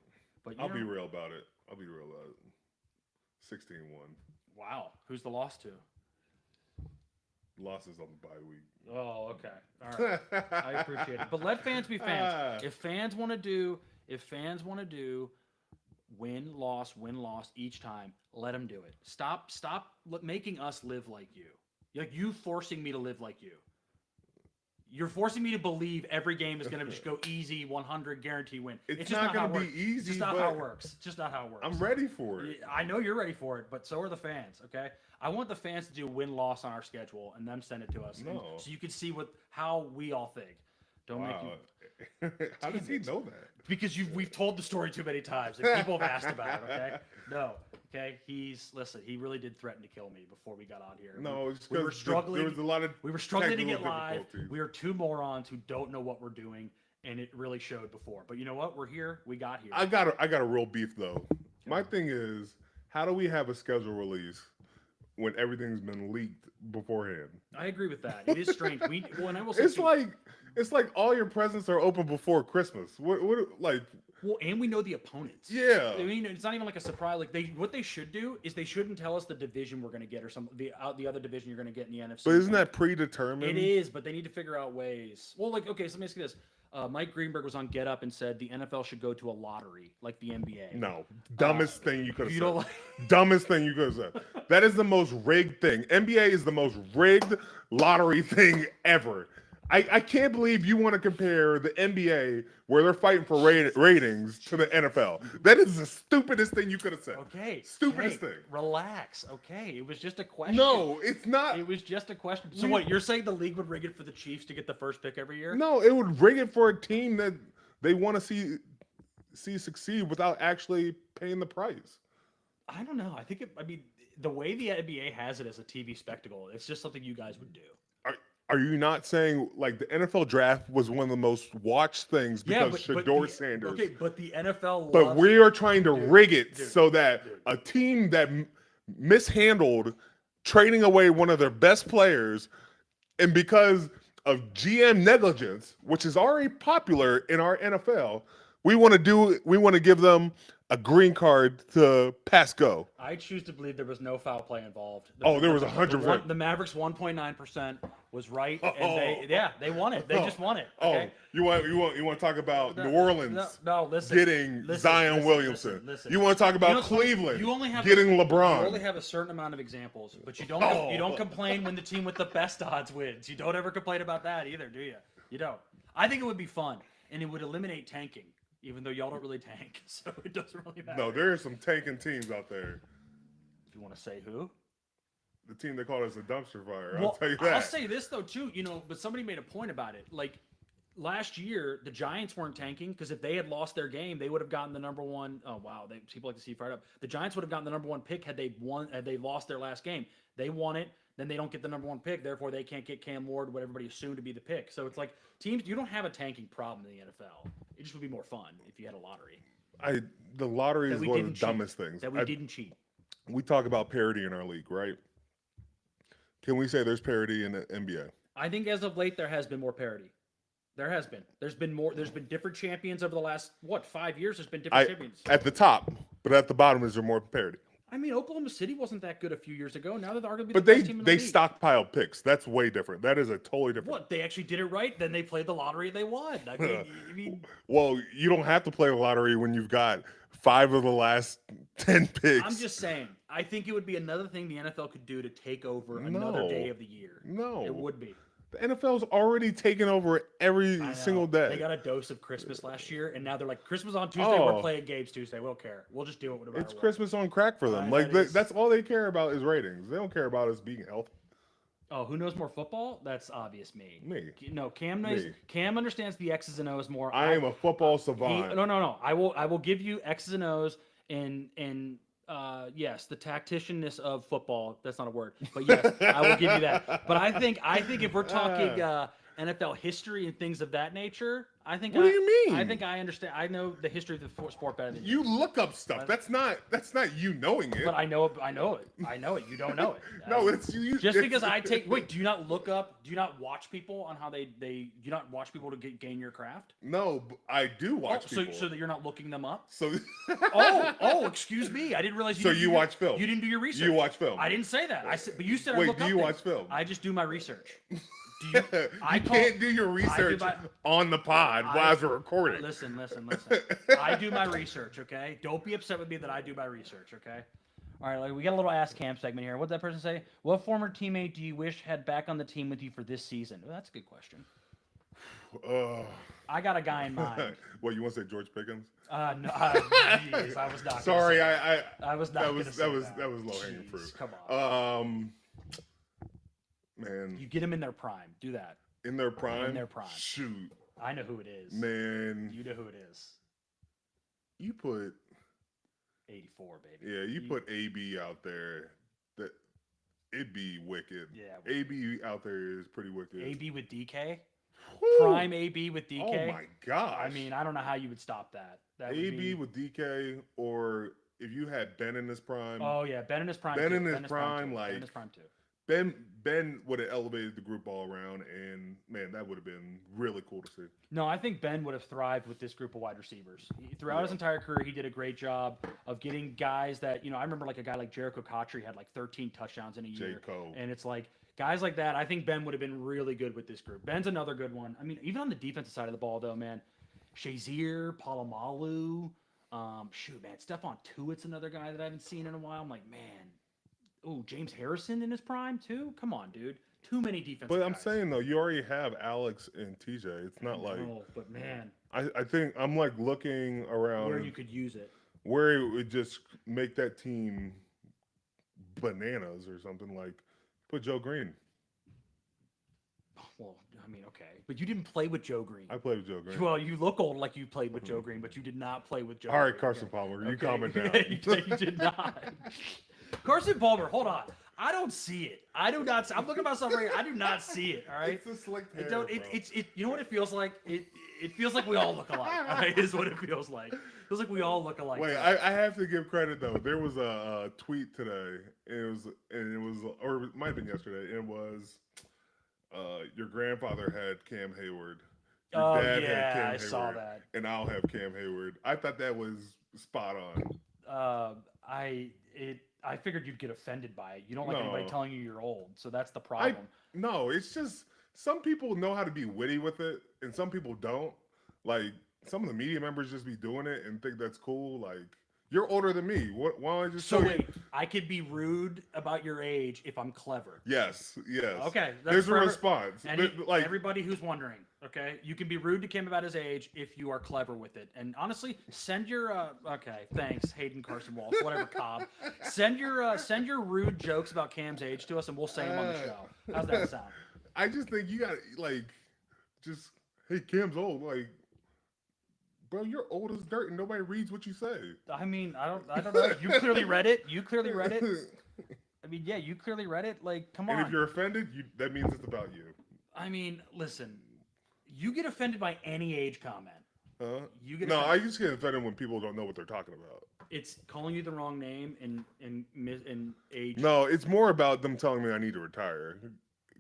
But you I'll know, be real about it. I'll be real about it. 16-1. wow, who's the loss to? Losses on the bye week. Oh, okay. All right. I appreciate it. But let fans be fans. If fans want to do win loss each time, let them do it. Stop making us live like you. Like you forcing me to live like you. You're forcing me to believe every game is going to just go easy, 100 guarantee win. It's just not how gonna it be works. easy, It's just not but how it works. It's just not how it works. I'm ready for it. I know you're ready for it, but so are the fans. Okay, I want the fans to do win-loss on our schedule and them send it to us, and No. so you can see how we all think. Don't make Wow. you How does he Damn it. know that? because we've told the story too many times and people have asked about it. Okay, no, okay. He really did threaten to kill me before we got on here. No, it's we were because struggling. there was a lot of We were struggling to get technical live. difficulties. We are two morons who don't know what we're doing, and it really showed before. But you know what? We're here. We got here. I got a real beef though. My thing is, how do we have a schedule release when everything's been leaked beforehand? I agree with that. It is strange. And I will say It's too, like all your presents are open before Christmas. What like well, and we know the opponents. yeah. I mean, it's not even like a surprise. Like what they should do is they shouldn't tell us the division we're going to get or the other division you're going to get in the NFC. But isn't that It predetermined? is, but they need to figure out ways. Well, like okay, so let me ask you this: Mike Greenberg was on Get Up and said the NFL should go to a lottery like the NBA. No. Dumbest thing you could have You said. don't like. Dumbest thing you could have said. That is the most rigged thing. NBA is the most rigged lottery thing ever. I can't believe you want to compare the NBA, where they're fighting for ratings, to the NFL. That is the stupidest thing you could have said. Okay. Stupidest hey, thing. Relax. Okay. It was just a question. No, it's not. It was just a question. So what? You're saying the league would rig it for the Chiefs to get the first pick every year? No, it would rig it for a team that they want to see succeed without actually paying the price. I don't know. I mean, the way the NBA has it as a TV spectacle, it's just something you guys would do. Are you not saying like the NFL draft was one of the most watched things because Shador Sanders? Okay, but the NFL. But we are trying to rig it dude, so that a team that mishandled trading away one of their best players, and because of GM negligence, which is already popular in our NFL, we want to give them a green card to pass go. I choose to believe there was no foul play involved. There was 100%. The Mavericks 1.9% was right, and they won it. They just won it. Okay? You want to talk about New Orleans? No, listen. Getting Zion Williamson. Listen. You want to talk about Cleveland? getting LeBron. You only have a certain amount of examples, but you don't complain when the team with the best odds wins. You don't ever complain about that either, do you? You don't. I think it would be fun, and it would eliminate tanking. Even though y'all don't really tank, so it doesn't really matter. No, there are some tanking teams out there. If you want to say who? The team they call us a dumpster fire. Well, I'll tell you that. I'll say this though too, but somebody made a point about it. Like last year, the Giants weren't tanking because if they had lost their game, they would have gotten the number one. Oh wow, people like to see fired up. The Giants would have gotten the number one pick had they lost their last game. They won it. Then they don't get the number one pick. Therefore, they can't get Cam Ward, what everybody assumed to be the pick. So it's like teams, you don't have a tanking problem in the NFL. It just would be more fun if you had a lottery. The lottery is one of the dumbest things. That we didn't cheat. We talk about parity in our league, right? Can we say there's parity in the NBA? I think as of late there has been more parity. There has been. There's been more. There's been different champions over the last 5 years. There's been different champions at the top, but at the bottom is there more parity? I mean, Oklahoma City wasn't that good a few years ago. Now they're arguably the best team in the league. They stockpiled picks. That's way different. That is a totally different. What, they actually did it right? Then they played the lottery and they won. I mean, well, you don't have to play the lottery when you've got 5 of the last 10 picks. I'm just saying. I think it would be another thing the NFL could do to take over another day of the year. No, it would be. The NFL's already taken over every single day. They got a dose of Christmas last year, and now they're like, Christmas on Tuesday, we're playing games Tuesday. We don't care. We'll just do it whatever. It's Christmas on crack for them. That's all they care about is ratings. They don't care about us being healthy. Oh, who knows more football? That's obvious. Me. No, Cam knows. Me. Cam understands the X's and O's more. I am a football savant. No. I will give you X's and O's and yes, the tacticianness of football. That's not a word, but yes, I will give you that. But I think if we're talking NFL history and things of that nature, I think. What do you mean? I think I understand. I know the history of the sport better than you. You look up stuff. That's not you knowing it. But I know it. You don't know it. No, it's you. Just because I take. Wait, do you not look up? Do you not watch people on how they? Do you not watch people to gain your craft? No, I do watch people. So that you're not looking them up. So. Excuse me. I didn't realize. You watch film. You didn't do your research. You watch film. I didn't say that. I said, but you said. Wait, I look do up you things. watch film? I just do my research. You can't do your research on the pod while we're recording. Listen. I do my research, okay? Don't be upset with me that I do my research, okay? All right, we got a little Ask Cam segment here. What did that person say? What former teammate do you wish had back on the team with you for this season? Well, that's a good question. I got a guy in mind. What, you want to say George Pickens? No, geez, I was not. Sorry, I was not. That was low hanging fruit. Come on. Man, you get them in their prime. Do that. In their prime. In their prime. Shoot. I know who it is. Man, you know who it is. You put 84, baby. Yeah, you put AB out there. It'd be wicked. Yeah. AB out there is pretty wicked. AB with DK. Prime AB with Oh DK. my gosh. I mean, I don't know how you would stop that. That would AB be. with DK, or if you had Ben in his prime, Oh yeah, Ben in his prime. Ben too. in his Ben in his prime prime, too. Ben in like his prime too. Ben would have elevated the group all around, and man, that would have been really cool to see. No, I think Ben would have thrived with this group of wide receivers. Throughout his Yeah. entire career, he did a great job of getting guys that, I remember like a guy like Jericho Cotchery had like 13 touchdowns in a J. year. Cole. And it's like guys like that, I think Ben would have been really good with this group. Ben's another good one. I mean, even on the defensive side of the ball, though, man, Shazier, Palomalu, shoot, man, Stephon Tuitt's another guy that I haven't seen in a while. I'm like, man, oh, James Harrison in his prime, too? Come on, dude. Too many defensive But I'm guys. saying though, you already have Alex and TJ. It's not like No, but man, I think I'm like looking around where you could use it. where it would just make that team bananas or something. Like put Joe Green. Well, I mean, okay, but you didn't play with Joe Green. I played with Joe Green. Well, you look old like you played with Joe Green, but you did not play with Joe. All right, Green. Carson Okay. Palmer, you Okay. calm it down. you did not. Carson Palmer, hold on. I don't see it. I do not. I'm looking at myself right here. I do not see it. All right. It's a slick hair, It don't. bro. It's. You know what it feels like. It feels like we all look alike. All right, is what it feels like. It feels like we all look alike. Wait, I have to give credit though. There was a tweet today. It was, or it might have been yesterday. It was, your grandfather had Cam Hayward. Your Oh dad had yeah, Cam I Hayward, saw that. and I'll have Cam Hayward. I thought that was spot on. I figured you'd get offended by it. You don't like anybody No. telling you you're old, so that's the problem. No, it's just some people know how to be witty with it, and some people don't. Like some of the media members just be doing it and think that's cool. Like you're older than me. Why don't I just So tell wait, you? I could be rude about your age if I'm clever. Yes, yes. Okay, that's There's a for response. Like everybody who's wondering. Okay, you can be rude to Kim about his age if you are clever with it. And honestly, send your okay, thanks, Hayden Carson Walsh, whatever Cobb. Send your rude jokes about Cam's age to us, and we'll say them on the show. How's that sound? I just think you got like, just hey, Cam's old. Like, bro, you're old as dirt, and nobody reads what you say. I mean, I don't know. You clearly read it. You clearly read it. I mean, yeah, you clearly read it. Like, come on. And if you're offended, that means it's about you. I mean, listen, you get offended by any age comment. Huh? You get No, I offended. just get offended when people don't know what they're talking about. It's calling you the wrong name and age. No, it's more about them telling me I need to retire. I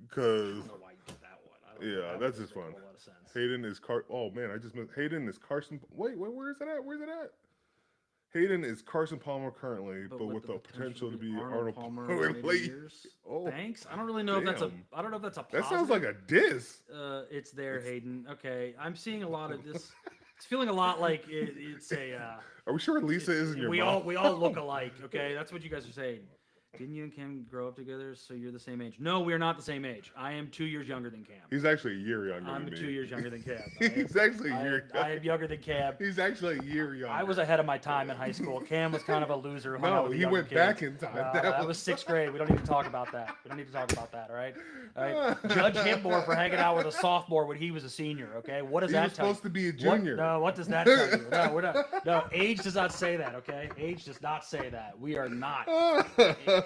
Because don't know why you did that one. I don't Yeah, know. That that's one just doesn't fun. make a lot of sense. Hayden is Oh man, I just missed Hayden is Carson. Wait, where is it at? Where's it at? Hayden is Carson Palmer currently, but with the potential to be Arnold Palmer in late. years. Oh, Thanks. I don't really know if that's a. damn. I don't know if that's a. that Positive. sounds like a diss. It's there, It's- Hayden. Okay, I'm seeing a lot of this. It's feeling a lot like it's a. Are we sure Lisa isn't your we mom? all look alike. Okay, that's what you guys are saying. Didn't you and Cam grow up together, so you're the same age? No, we are not the same age. I am 2 years younger than Cam. He's actually a year younger I'm than me. 2 years younger than Cam. He's actually a year. I am younger than Cam. He's actually a year younger. I was ahead of my time in high school. Cam was kind of a loser. Who hung out No, with the he younger went kids. back in time. No, that was sixth grade. We don't need to talk about that. We don't need to talk about that. All right. All right. Judge him more for hanging out with a sophomore when he was a senior. Okay. What does He that was tell you? supposed to be a What- junior. no, what does that tell you? No, we're not. No, age does not say that. Okay. Age does not say that. We are not.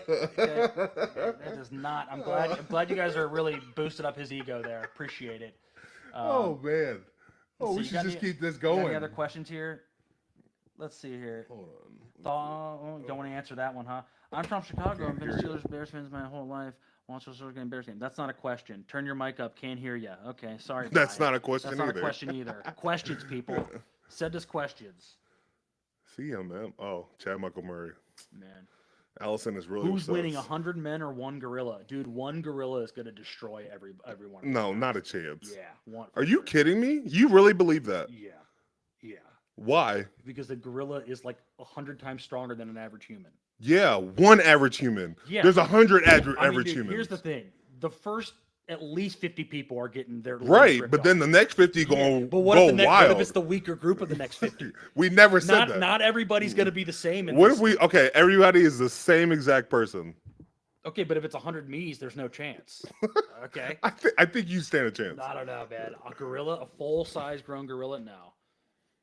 That does not. I'm glad you guys are really boosted up his ego there. Appreciate it. Oh man. Oh, so we you should got just any- keep this You got going. any other questions here? Let's see here. Hold on. Don't want to answer that one, huh? I'm from Chicago. I've been a Can't hear Steelers Bears fans my whole life. Watch the Steelers game, Bears game. That's not a question. Turn your mic up. Can't hear you. Okay, sorry. That's Brian. not a question That's not either. a question either. Questions, people. Send us questions. See him, man. Oh, Chad Michael Murray. Man. Allison is really Who's obsessed. winning, 100 men or one gorilla? Dude, one gorilla is going to destroy everyone. No, not a chance. Yeah. One. Are you kidding me? You really believe that? Yeah. Yeah. Why? Because the gorilla is like 100 times stronger than an average human. Yeah, one average human. Yeah. There's 100 I mean, average dude, humans. here's the thing. The first at least 50 people are getting their limbs Right, ripped but off. then the next 50 Yeah, go, but what go if, what wild. if it's the weaker group of the next 50? We never said that. Not everybody's going to be the same. In What this. if we? Okay, everybody is the same exact person. Okay, but if it's 100 me's, there's no chance. Okay. I think you stand a chance. I don't know, man. A gorilla, a full-size grown gorilla, no.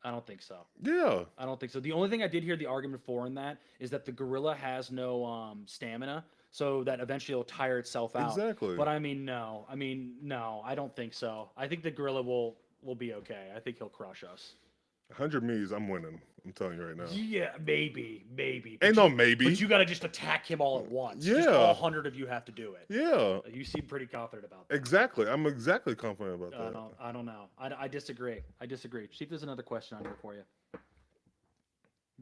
I don't think so. Yeah, I don't think so. The only thing I did hear the argument for in that is that the gorilla has no stamina, so that eventually it'll tire itself out. exactly. But I mean, no. I mean, no. I don't think so. I think the gorilla will be okay. I think he'll crush us. 100 me's, I'm winning. I'm telling you right now. Yeah, maybe. Ain't no maybe. But you got to just attack him all at once. Yeah. Just all 100 of you have to do it. Yeah, You seem pretty confident about that. exactly. I'm exactly confident about that. I don't know. I disagree. See if there's another question on here for you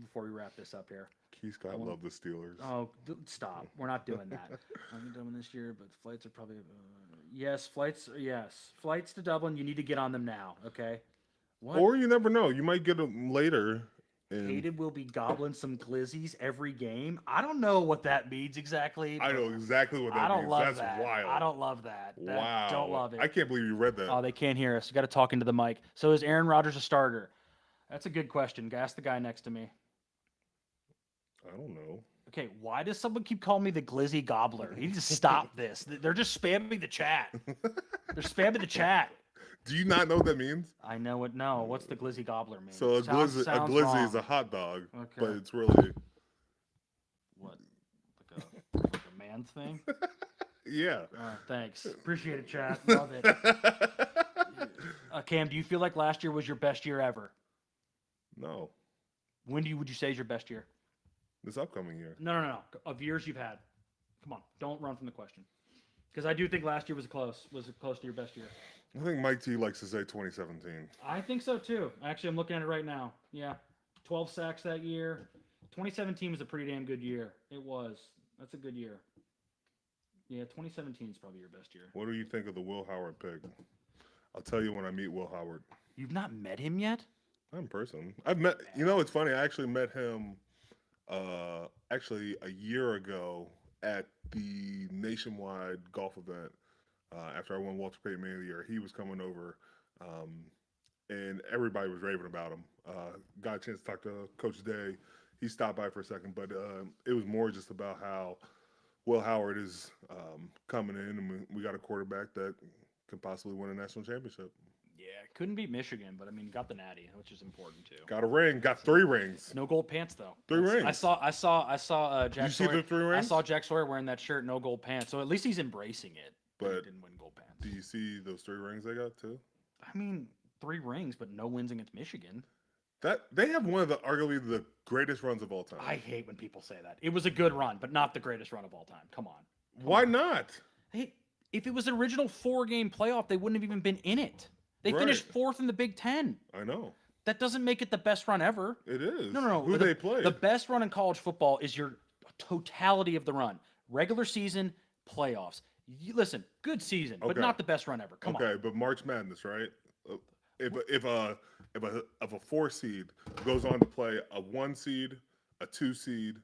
before we wrap this up here. Keith Scott love the Steelers. Oh, stop. We're not doing that. I'm doing this year, but flights are probably yes, flights to Dublin. You need to get on them now, okay? What? Or you never know. You might get them later. And Hated will be gobbling some glizzies every game. I don't know what that means exactly. I know exactly what that I don't means. love That's that. wild. I don't love that. Wow. Don't love it. I can't believe you read that. Oh, they can't hear us. You got to talk into the mic. So is Aaron Rodgers a starter? That's a good question. Ask the guy next to me. I don't know. Okay, why does someone keep calling me the Glizzy Gobbler? You need to stop this. They're just spamming the chat. They're spamming the chat. Do you not know what that means? I know what. No, what's the Glizzy Gobbler mean? So a glizzy wrong. is a hot dog, Okay. but it's really What? Like a man's thing? yeah. Thanks. Appreciate it, chat. Love it. Cam, do you feel like last year was your best year ever? No, Would you say is your best year? this upcoming year. No. Of years you've had. Come on, don't run from the question. Because I do think last year was close to your best year. I think Mike T likes to say 2017. I think so too. Actually, I'm looking at it right now. Yeah, 12 sacks that year. 2017 was a pretty damn good year. It was. That's a good year. Yeah, 2017 is probably your best year. What do you think of the Will Howard pick? I'll tell you when I meet Will Howard. You've not met him yet? I'm in person. I've met. You know, it's funny. I actually met him. Actually, a year ago at the nationwide golf event. After I won Walter Payton Man of the Year, he was coming over, and everybody was raving about him. Got a chance to talk to Coach Day. He stopped by for a second, but it was more just about how Will Howard is coming in, and we got a quarterback that can possibly win a national championship. Yeah, couldn't beat Michigan, but I mean, got the natty, which is important too. Got a ring. Got 3 rings. No gold pants though. 3 rings. I saw Jack. You see Sawyer, the 3 rings? I saw Jack Sawyer wearing that shirt, no gold pants. So at least he's embracing it. But he But didn't win gold pants. do you see those 3 rings they got too? I mean, 3 rings, but no wins against Michigan. That they have one of the arguably the greatest runs of all time. I hate when people say that. It was a good run, but not the greatest run of all time. Come on. Why not? Hey, if it was an original 4-game playoff, they wouldn't have even been in it. They Right. finished 4th in the Big Ten. I know. That doesn't make it the best run ever. It is. No. Who they play? The best run in college football is your totality of the run. Regular season, playoffs. Listen, good season, but Okay. not the best run ever. Come on. Okay, but March Madness, right? If a 4 seed goes on to play a 1 seed, a 2 seed,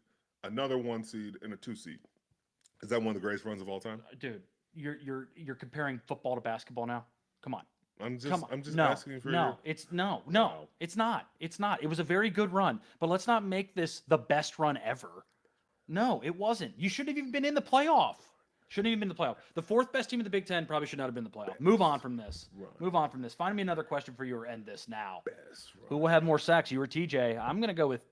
another 1 seed, and a 2 seed, is that one of the greatest runs of all time? Dude, you're comparing football to basketball now? Come on. I'm Come on. just no, asking for your... it's no, Wow. it's not. It's not. It was a very good run, but let's not make this the best run ever. No, it wasn't. You shouldn't have even been in the playoff. Shouldn't have even been in the playoff. The 4th best team in the Big Ten probably should not have been in the playoff. Move on from this. Run. Move on from this. Find me another question for you or end this now. Best run. Who will have more sacks, you or TJ? I'm gonna go with.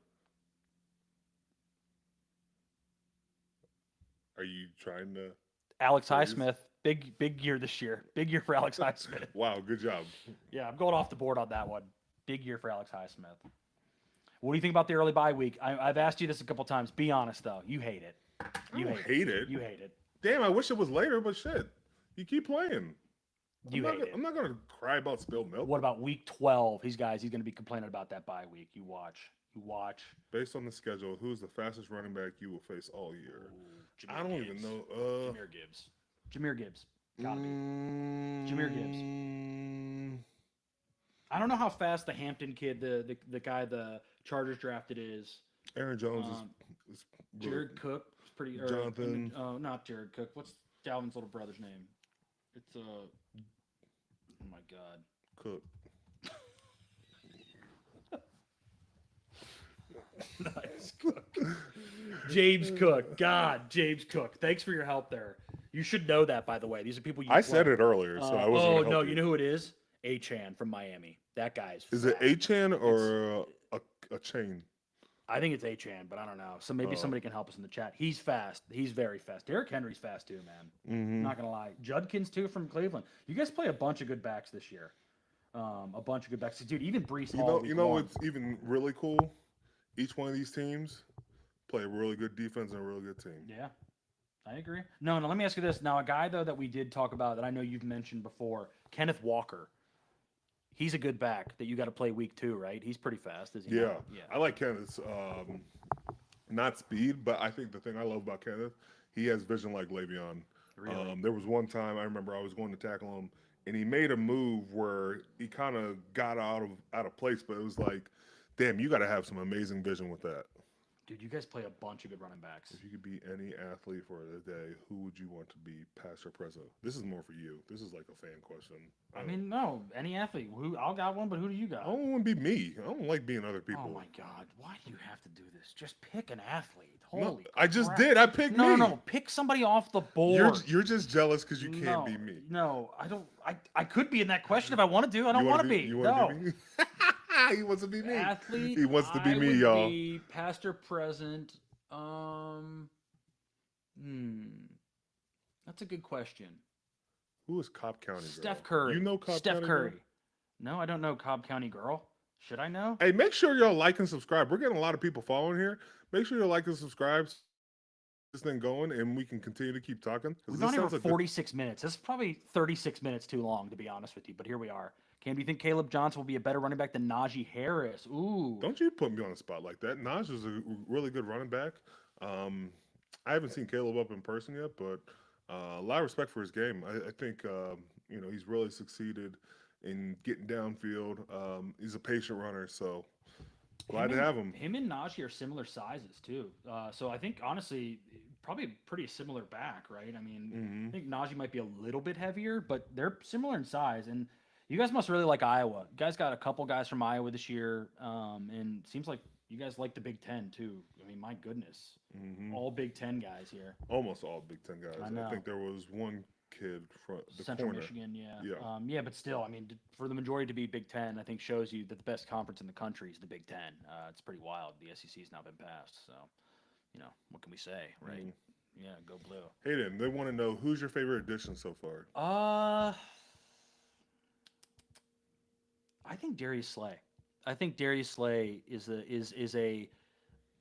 Are you trying to... Alex Please. Highsmith. Big year this year. Big year for Alex Highsmith. Wow, good job. Yeah, I'm going off the board on that one. Big year for Alex Highsmith. What do you think about the early bye week? I've asked you this a couple times. Be honest though. You hate it. You I don't hate it. You hate it. Damn, I wish it was later, but shit. You keep playing. You hate it. I'm not going to cry about spilled milk. What about week 12? He's going to be complaining about that bye week. You watch. Based on the schedule, who's the fastest running back you will face all year? Ooh, I don't Gibbs. even know. Jameer Gibbs. Gotta be. Jameer Gibbs. Gibbs. I don't know how fast the Hampton kid, the guy the Chargers drafted is. Aaron Jones is Jared Cook is pretty. Jonathan. Not Jared Cook. What's Dalvin's little brother's name? It's oh my God. Cook. Nice Cook. James Cook. God, James Cook. Thanks for your help there. You should know that, by the way. These are people you. I said it earlier, so I wasn't. Oh gonna no, help you know who it is? Achan from Miami. That guy's Is it fast. Achan or a chain? I think it's Achan, but I don't know. So maybe Oh. somebody can help us in the chat. He's fast. He's very fast. Derrick Henry's fast too, man. Mm-hmm. Not gonna lie. Judkins too from Cleveland. You guys play a bunch of good backs this year. A bunch of good backs, dude. Even Brees Hall. You week know one. what's even really cool? Each one of these teams play a really good defense and a really good team. Yeah, I agree. No, let me ask you this. Now, a guy though that we did talk about that I know you've mentioned before, Kenneth Walker. He's a good back that you got to play week 2, right? He's pretty fast, is he? Yeah, not? Yeah. I like Kenneth's not speed, but I think the thing I love about Kenneth, he has vision like Le'Veon. Really? There was one time I remember I was going to tackle him, and he made a move where he kind of got out of place, but it was like, damn, you got to have some amazing vision with that. Dude, you guys play a bunch of good running backs. If you could be any athlete for the day, who would you want to be, past or present? This is more for you. This is like a fan question. I mean, no, any athlete. I'll got one, but who do you got? I don't want to be me. I don't like being other people. Oh my God! Why do you have to do this? Just pick an athlete. No, Holy! I just crap. did. I picked No, me. no, pick somebody off the board. You're just jealous because you can't no, be me. No, I don't. I could be in that question if I wanted to. I don't You want wanna to be. You No. want to be me? He wants to be me. Athlete. He wants to be I me, would y'all. Be past or present. That's a good question. Who is Cobb County girl? Steph Curry. You know Cobb Steph County Curry. girl? No, I don't know Cobb County girl. Should I know? Hey, make sure y'all like and subscribe. We're getting a lot of people following here. Make sure you like and subscribe. This thing going, and we can continue to keep talking. We've This gone over sounds like 46 minutes. This is probably 36 minutes too long, to be honest with you. But here we are. Cam, do you think Caleb Johnson will be a better running back than Najee Harris? Ooh. Don't you put me on the spot like that. Naj is a really good running back. I haven't seen Caleb up in person yet, but a lot of respect for his game. I think he's really succeeded in getting downfield. He's a patient runner, so glad to have him. Him and Najee are similar sizes too. So I think honestly, probably a pretty similar back, right? I mean, I think Najee might be a little bit heavier, but they're similar in size. And you guys must really like Iowa. You guys got a couple guys from Iowa this year, and it seems like you guys like the Big Ten too. I mean, my goodness, all Big Ten guys here. Almost all Big Ten guys. I know. I think there was one kid from the Central corner. Michigan, yeah. Yeah. Yeah, but still, I mean, for the majority to be Big Ten, I think shows you that the best conference in the country is the Big Ten. It's pretty wild. The SEC's now been passed, so what can we say, right? Yeah, go blue. Hayden, they want to know who's your favorite addition so far. I think Darius Slay. I think Darius Slay is a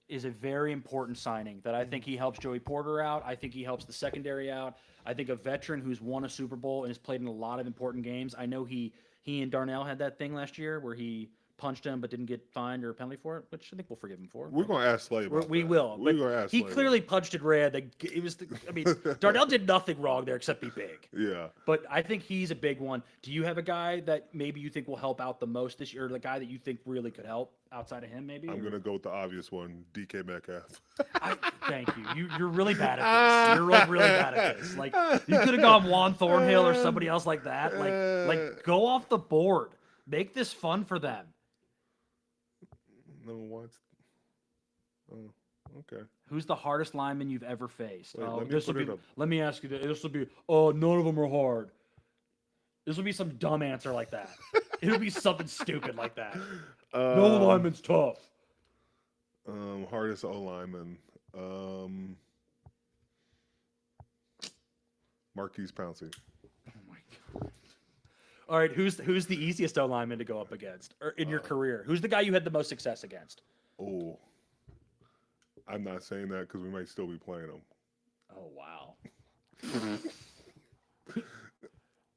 very important signing that I think he helps Joey Porter out. I think he helps the secondary out. I think a veteran who's won a Super Bowl and has played in a lot of important games. I know he and Darnell had that thing last year where he punched him but didn't get fined or a penalty for it, which I think we'll forgive him for. We're going to ask Slay about We that. will. We're but going to ask he Slay clearly punched it red. Darnell did nothing wrong there except be big. Yeah. But I think he's a big one. Do you have a guy that maybe you think will help out the most this year, or the guy that you think really could help outside of him maybe? I'm going to go with the obvious one, DK Metcalf. Thank you. You're really bad at this. You're really bad at this. Like, you could have gone Juan Thornhill or somebody else like that. Like go off the board. Make this fun for them. No one. Oh, okay. Who's the hardest lineman you've ever faced? Wait, Let me ask you this. This will be, none of them are hard. This will be some dumb answer like that. It'll be something stupid like that. No lineman's tough. Hardest O lineman. Marquise Pouncey. Oh my God. All right, who's the easiest O lineman to go up against or in your career? Who's the guy you had the most success against? Oh, I'm not saying that because we might still be playing them. Oh wow.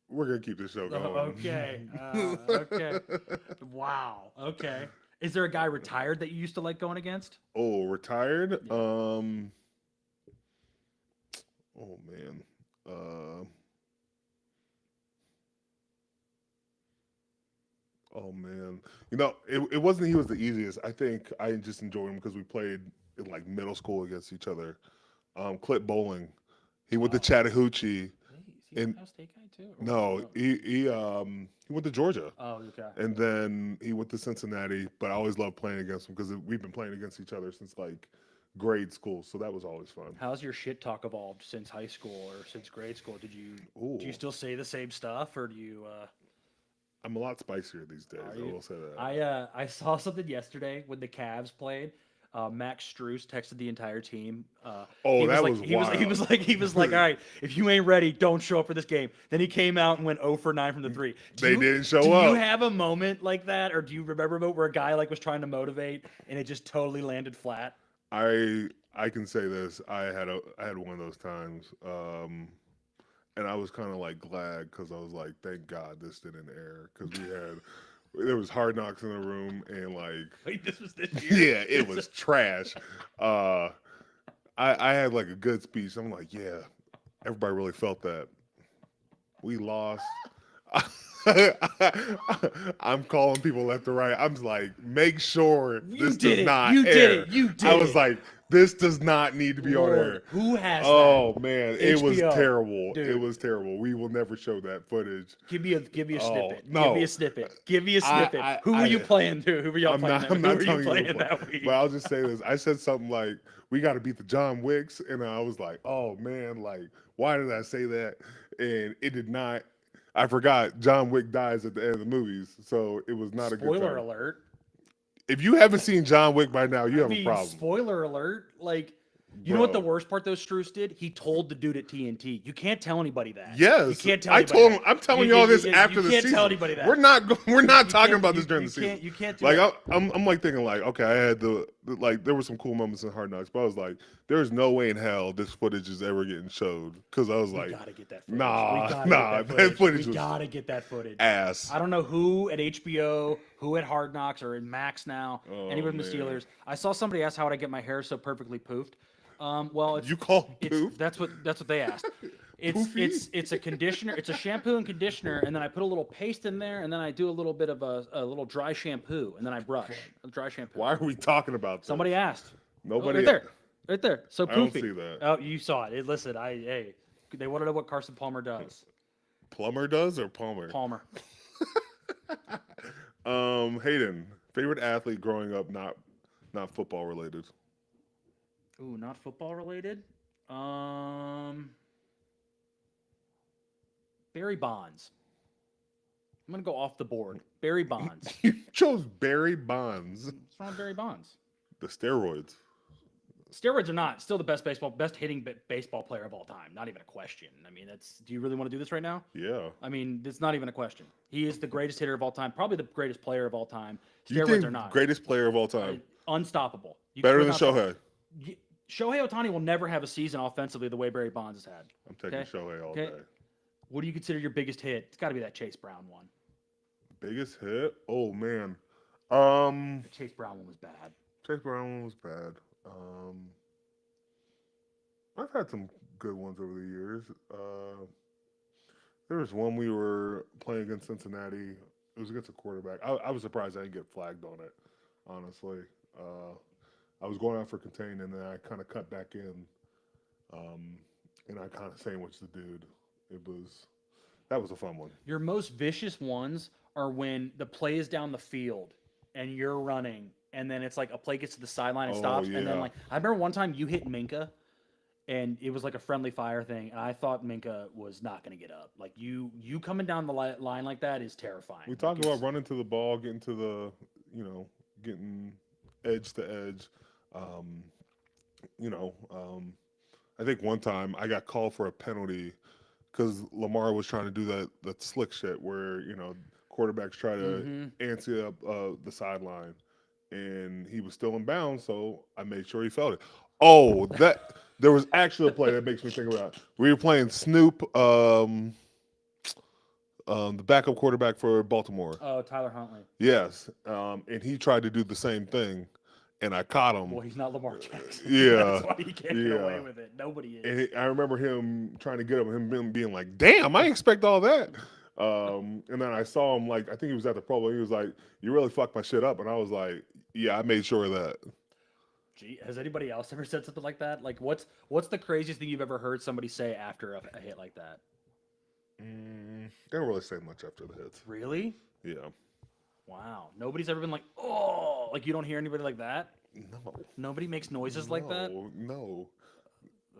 We're gonna keep this show going. Okay. Okay. Wow. Okay. Is there a guy retired that you used to like going against? Oh, retired? Yeah. Oh man. Oh man. It wasn't he was the easiest. I think I just enjoyed him because we played in like middle school against each other. Clip Bowling. He went to Chattahoochee. Is he a Ohio State guy too? No, he went to Georgia. Oh, okay. And then he went to Cincinnati, but I always loved playing against him because we've been playing against each other since like grade school, so that was always fun. How's your shit talk evolved since high school or since grade school? Do you Ooh. still say the same stuff, or do you? I'm a lot spicier these days. Are I you? will say that. I saw something yesterday when the Cavs played. Max Struess texted the entire team. Oh, He was that like, was he was wild. like, all right, if you ain't ready, don't show up for this game. Then he came out and went 0 for 9 from the three. They didn't show do you up. have a moment like that, or do you remember a moment where a guy like was trying to motivate and it just totally landed flat? I can say this. I had one of those times, and I was kind of like glad because I was like, thank God this didn't air because there was Hard Knocks in the room and like Wait, this was this year. yeah, it was trash. Uh, I had like a good speech. I'm like, yeah, everybody really felt that. We lost. I'm calling people left and right. I'm just like, make sure You this did does it. not You did air. it. You did I was it. like, this does not need to be on Lord, air. who has Oh that? man, it was HBO. terrible. Dude. It was terrible. We will never show that footage. Give me a Oh, snippet. Give no. me a snippet. Give me a I- snippet. I- Who were I- you playing to? Who were y'all I'm playing? not. that? I'm not Who were you telling you. playing What, that week? but I'll just say this. I said something like, "We got to beat the John Wicks," and I was like, "Oh man, like, why did I say that?" And it did not. I forgot John Wick dies at the end of the movies, so it was not a good Spoiler time. alert. If you haven't seen John Wick by now, you I have mean, a problem. spoiler alert. Like, you know what the Bro. worst part though, Struess did? He told the dude at TNT. You can't tell anybody that. Yes, You can't tell I anybody told that. him. I'm telling You- you all you- this you- after you the can't season. tell anybody that. We're not. We're not You talking can't- about you- this during you the season. can't- You can't do Like that. I'm like thinking like, okay, I had like there were some cool moments in Hard Knocks, but I was like, there's no way in hell this footage is ever getting showed because I was We like, gotta get that footage. nah, we gotta nah, get that footage We was gotta get that footage. ass. I don't know who at HBO, who at Hard Knocks, or in Max now. Oh, Anyone from the man. Steelers. I saw somebody ask how would I get my hair so perfectly poofed. Well, You call it's poof? that's what they asked. Poofy? It's a conditioner. It's a shampoo and conditioner, and then I put a little paste in there, and then I do a little bit of a little dry shampoo, and then I brush a dry shampoo. Why are we talking about this? Somebody asked. Nobody. Right there. So I don't poofy. see that. Oh, you saw it. Listen, they want to know what Carson Palmer does. Plumber does or Palmer? Palmer. Hayden, favorite athlete growing up, not football related. Ooh, not football related. Barry Bonds. I'm gonna go off the board. Barry Bonds. You chose Barry Bonds. What's wrong with Barry Bonds? The steroids. Steroids are not still the best hitting baseball player of all time. Not even a question. I mean, do you really want to do this right now? Yeah. I mean, it's not even a question. He is the greatest hitter of all time, probably the greatest player of all time. You Steroids think are not. greatest player of all time? Unstoppable. Better than without- Shohei. Shohei Ohtani will never have a season offensively the way Barry Bonds has had. I'm taking Okay. Shohei all Okay. day. What do you consider your biggest hit? It's got to be that Chase Brown one. Biggest hit? Oh man. The Chase Brown one was bad. Chase Brown was bad. I've had some good ones over the years. There was one we were playing against Cincinnati. It was against a quarterback. I was surprised I didn't get flagged on it, honestly. I was going out for contain, and then I kind of cut back in, and I kind of sandwiched the dude. That was a fun one. Your most vicious ones are when the play is down the field and you're running, and then it's like a play gets to the sideline and Oh, stops, and then yeah. like I remember one time you hit Minka, and it was like a friendly fire thing, and I thought Minka was not going to get up. Like you coming down the line like that is terrifying. We talk Like, about running to the ball, getting to the, getting edge to edge. I think one time I got called for a penalty because Lamar was trying to do that slick shit where quarterbacks try to antsy up the sideline, and he was still in bounds, so I made sure he felt it. Oh, there was actually a play that makes me think about it. We were playing Snoop, the backup quarterback for Baltimore. Oh, Tyler Huntley. Yes, and he tried to do the same thing, and I caught him. Well, he's not Lamar Jackson. Yeah, That's why he can't get away yeah. with it. Nobody is. And I remember him trying to get him, being like, "Damn, I didn't expect all that." And then I saw him, like, I think he was at the Pro Bowl. He was like, "You really fucked my shit up," and I was like, "Yeah, I made sure of that." Gee, has anybody else ever said something like that? Like, what's the craziest thing you've ever heard somebody say after a hit like that? They don't really say much after the hits. Really? Yeah. Wow. Nobody's ever been like, oh, like you don't hear anybody like that? No. Nobody makes noises like that? No.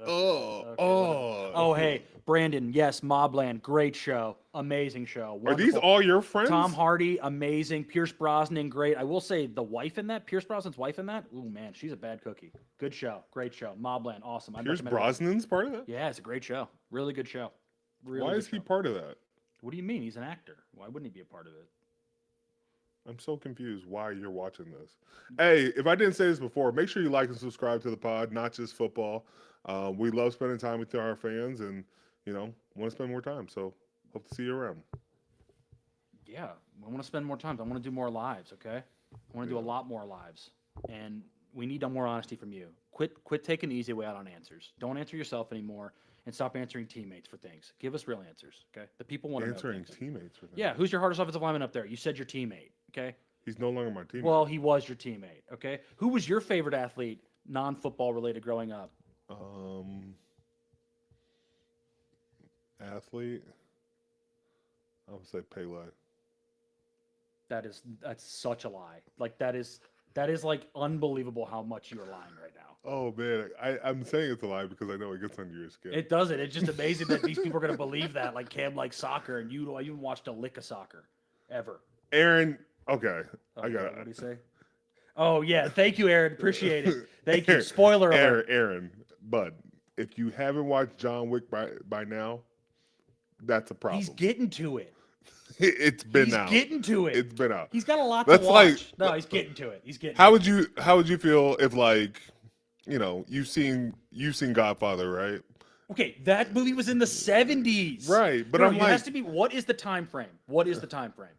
Oh, hey, Brandon. Yes, Mobland, great show, amazing show. Are these Wonderful. all your friends? Tom Hardy, amazing. Pierce Brosnan, great. I will say the wife in that, Pierce Brosnan's wife in that. Ooh man, she's a bad cookie. Good show, great show. Mobland, awesome. I Pierce recommend it. Brosnan's part of that? Yeah, it's a great show. Really good show. Really Why good is he show. part of that? What do you mean? He's an actor. Why wouldn't he be a part of it? I'm so confused why you're watching this. Hey, if I didn't say this before, make sure you like and subscribe to the pod, not just football. We love spending time with our fans and, want to spend more time. So hope to see you around. Yeah, I want to spend more time. I want to do more lives, okay? I want to do a lot more lives. And we need more honesty from you. Quit taking the easy way out on answers. Don't answer yourself anymore and stop answering teammates for things. Give us real answers, okay? The people want to know Answering things. teammates for things. Yeah, who's your hardest offensive lineman up there? You said your teammate, okay? He's no longer my teammate. Well, he was your teammate, okay? Who was your favorite athlete, non-football related, growing up? Athlete. I would say Pele. That's such a lie. Like that is like unbelievable how much you are lying right now. Oh man, I'm saying it's a lie because I know it gets under your skin. It doesn't. It's just amazing that these people are gonna believe that. Like Cam likes soccer, and you haven't watched a lick of soccer ever. Aaron, okay, I got What it. do you say? Oh yeah, thank you, Aaron. Appreciate it. Thank you. Spoiler alert. Aaron, bud, if you haven't watched John Wick by now, that's a problem. He's getting to it. It's been He's out. getting to it. It's been out. He's got a lot That's to watch. like- No, he's getting to it. He's getting. How would you feel if you've seen Godfather, right? Okay, that movie was in the 70s. Right, but Bro, I'm it like has to be. What is the time frame? What is the time frame?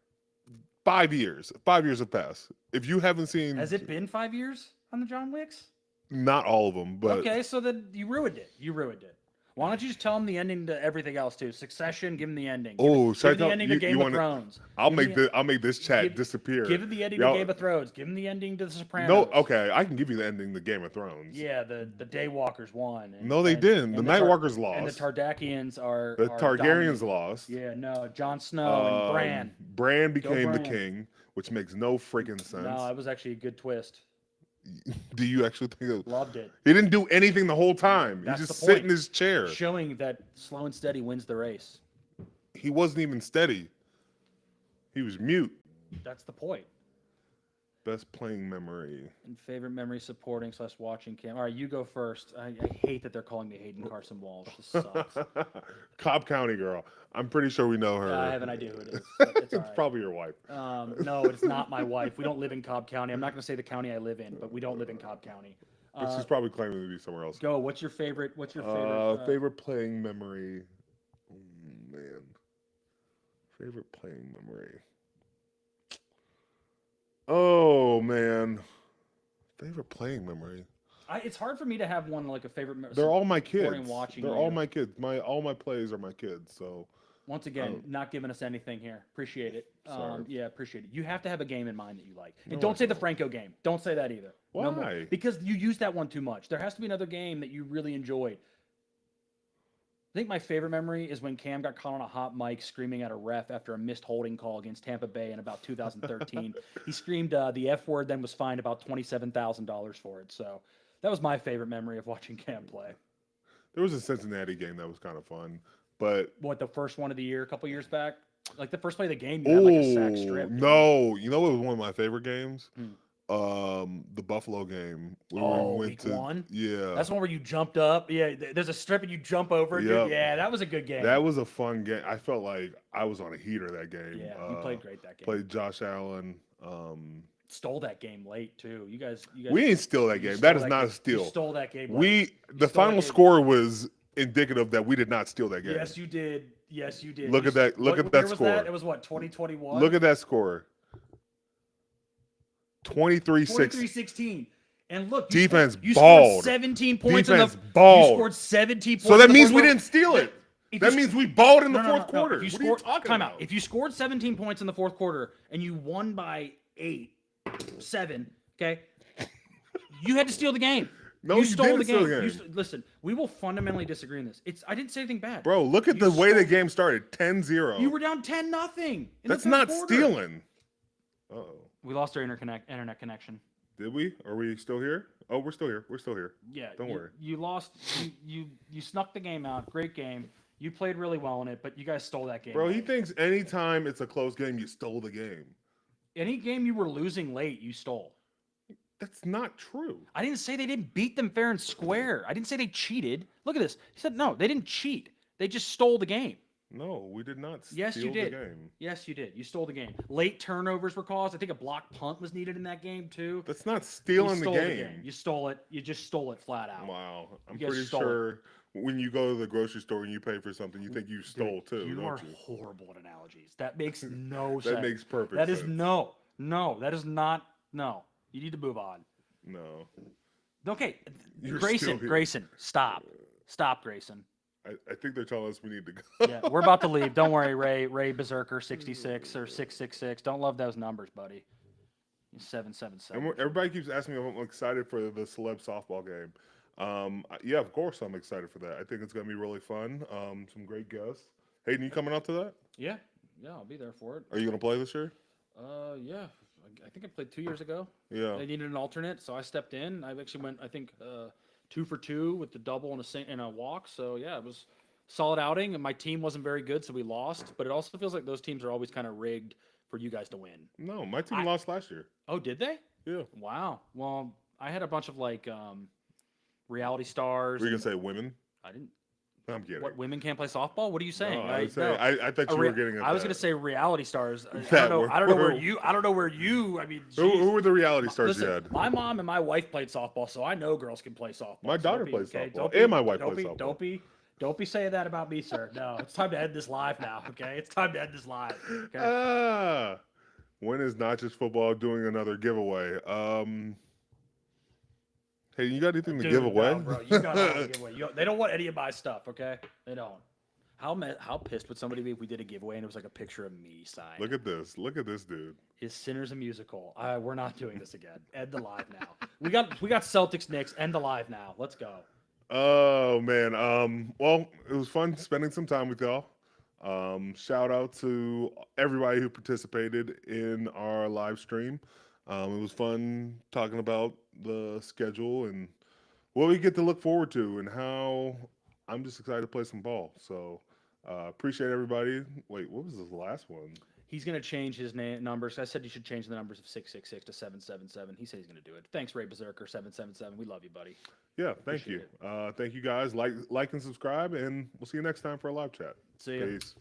5 years. 5 years have passed. If you haven't seen, Has it been 5 years on the John Wicks? not all of them, but Okay, so then you ruined it. You ruined it. Why don't you just tell him the ending to everything else too? Succession, give him the ending. Oh, give should I him the tell- ending you- to Game you of wanna- Thrones. I'll Give him make this chat give- disappear. Give him the ending Y'all- to Game of Thrones. Give him the ending to The Sopranos. No, okay, I can give you the ending to Game of Thrones. Yeah, the Daywalkers won. And, No, they didn't. The and Nightwalkers lost. And the Tardakians are The are Targaryens dominant. lost. Yeah, no, Jon Snow and Bran. Bran became the Bran. king, which makes no freaking sense. No, it was actually a good twist. Do you actually think it? Loved it. He didn't do anything the whole time. That's He just the sit point. in his chair. Showing that slow and steady wins the race. He wasn't even steady. He was mute. That's the point. Best playing memory. And favorite memory supporting / watching Cam. All right, you go first. I hate that they're calling me Hayden Carson Walsh. This sucks. Cobb County girl. I'm pretty sure we know her. I have an idea who it is. But it's It's all right. probably your wife. No, it's not my wife. We don't live in Cobb County. I'm not going to say the county I live in, but we don't live in Cobb County. But she's probably claiming to be somewhere else. Go. What's your favorite? Favorite playing memory. Oh, man. Favorite playing memory. Oh man. Favorite playing memory. It's hard for me to have one like a favorite. They're all my supporting kids. watching They're you. all my kids. All my plays are my kids. So Once again, not giving us anything here. Appreciate it. Sorry. Yeah, appreciate it. You have to have a game in mind that you like. And No, don't I say the don't. Franco game. Don't say that either. No more. Why? Because you use that one too much. There has to be another game that you really enjoyed. I think my favorite memory is when Cam got caught on a hot mic screaming at a ref after a missed holding call against Tampa Bay in about 2013. He screamed the F word, then was fined about $27,000 for it. So that was my favorite memory of watching Cam play. there was a Cincinnati game that was kind of fun, but What, the first one of the year, a couple years back? Like the first play of the game, you had like a sack strip. no, you know what was one of my favorite games? Hmm. The Buffalo game. Oh, week one? Yeah, That's the one where you jumped up. Yeah, there's a strip and you jump over. Yep. Yeah, that was a good game. that was a fun game. I felt like I was on a heater that game. Yeah, you played great that game. Played Josh Allen. Stole that game late too. You guys. We didn't steal that you game. stole That is not a game. steal. You stole that game. late. The stole that final game. score was indicative that we did not steal that game. Yes, you did. Yes, you did. Look You at that- s- look what at that year was score. It was what, 2021? Look at that score. 23-6. 23-16. And look, Defense you balled. scored 17 points Defense in the balled. You scored 17 points. So that in the means fourth we quarter. didn't steal it. If That you means we balled in the No, no, fourth no, no. quarter. If you What are you scored, talking time about? out. If you scored 17 points in the fourth quarter and you won by 7, okay, you had to steal the game. No, you you stole didn't the steal game. the game. Listen, we will fundamentally disagree on this. I didn't say anything bad. Bro, look at You the way the stole- game started. 10-0. You were down 10-0. That's not stealing. Uh-oh. We lost our internet connection. Did we? Are we still here? Oh, we're still here. We're still here. Yeah, Don't you, worry. you lost. You snuck the game out. Great game. You played really well in it, but you guys stole that game. Bro, he late. thinks anytime it's a close game, you stole the game. Any game you were losing late, you stole. That's not true. I didn't say they didn't beat them fair and square. I didn't say they cheated. Look at this. He said no, they didn't cheat. They just stole the game. No, we did not Yes, you steal did. the game. Yes, you did. You stole the game. Late turnovers were caused. I think a block punt was needed in that game too. That's not You stealing the stole game. You stole it. You just stole it flat out. Wow. I'm You guys pretty stole it. sure when you go to the grocery store and you pay for something, you think you stole too, You don't are you? horrible at analogies. That makes no sense. That makes perfect That sense. is no. That is not. No. You need to move on. No. Okay, You're Grayson. still here. Grayson, stop. Stop, Grayson. I think they're telling us we need to go. Yeah, we're about to leave. Don't worry, Ray. Ray Berserker 66 or 666. Don't love those numbers, buddy. 777. And everybody keeps asking me if I'm excited for the celeb softball game. Yeah, of course I'm excited for that. I think it's gonna be really fun. Some great guests. Hayden, you coming out to that? Yeah, I'll be there for it. Are you gonna play this year? Yeah. I think I played 2 years ago. Yeah. They needed an alternate, so I stepped in. I actually went, I think, 2 for 2 with the double and a walk. So yeah, it was a solid outing. And my team wasn't very good, so we lost. But it also feels like those teams are always kind of rigged for you guys to win. No, my team I- lost last year. Oh, did they? Yeah. Wow. Well, I had a bunch of like reality stars. Were you and- gonna say women? I didn't. I'm kidding. What, women can't play softball? What are you saying? No, I thought A you re- were getting. At I was that. going to say reality stars. I That don't know. were- I don't know where you. I don't know where you. I mean, Who geez. were the reality stars Listen, you had? my mom and my wife played softball, so I know girls can play softball. My So daughter don't be- plays okay? softball, Don't and my wife don't plays be, softball. Don't be saying that about me, sir. No, it's time to end this live now. Okay, it's time to end this live. Okay. When is Not Just Football doing another giveaway? Hey, you got anything to Dude, give away? no, bro, you got nothing to give away. They don't want any of my stuff. Okay, they don't. How pissed would somebody be if we did a giveaway and it was like a picture of me signed? Look at this. Look at this dude. Is Sinners a musical? We're not doing this again. End the live now. We got Celtics Knicks. End the live now. Let's go. Oh man. Well, it was fun spending some time with y'all. Shout out to everybody who participated in our live stream. It was fun talking about the schedule and what we get to look forward to and how I'm just excited to play some ball. So appreciate everybody. Wait, what was this last one? He's gonna change his numbers. I said you should change the numbers of 666 to 777. He said he's gonna do it. Thanks, Ray Berserker 777. We love you, buddy. Yeah, thank Appreciate you. Thank you guys. Like and subscribe, and we'll see you next time for a live chat. See ya. Peace.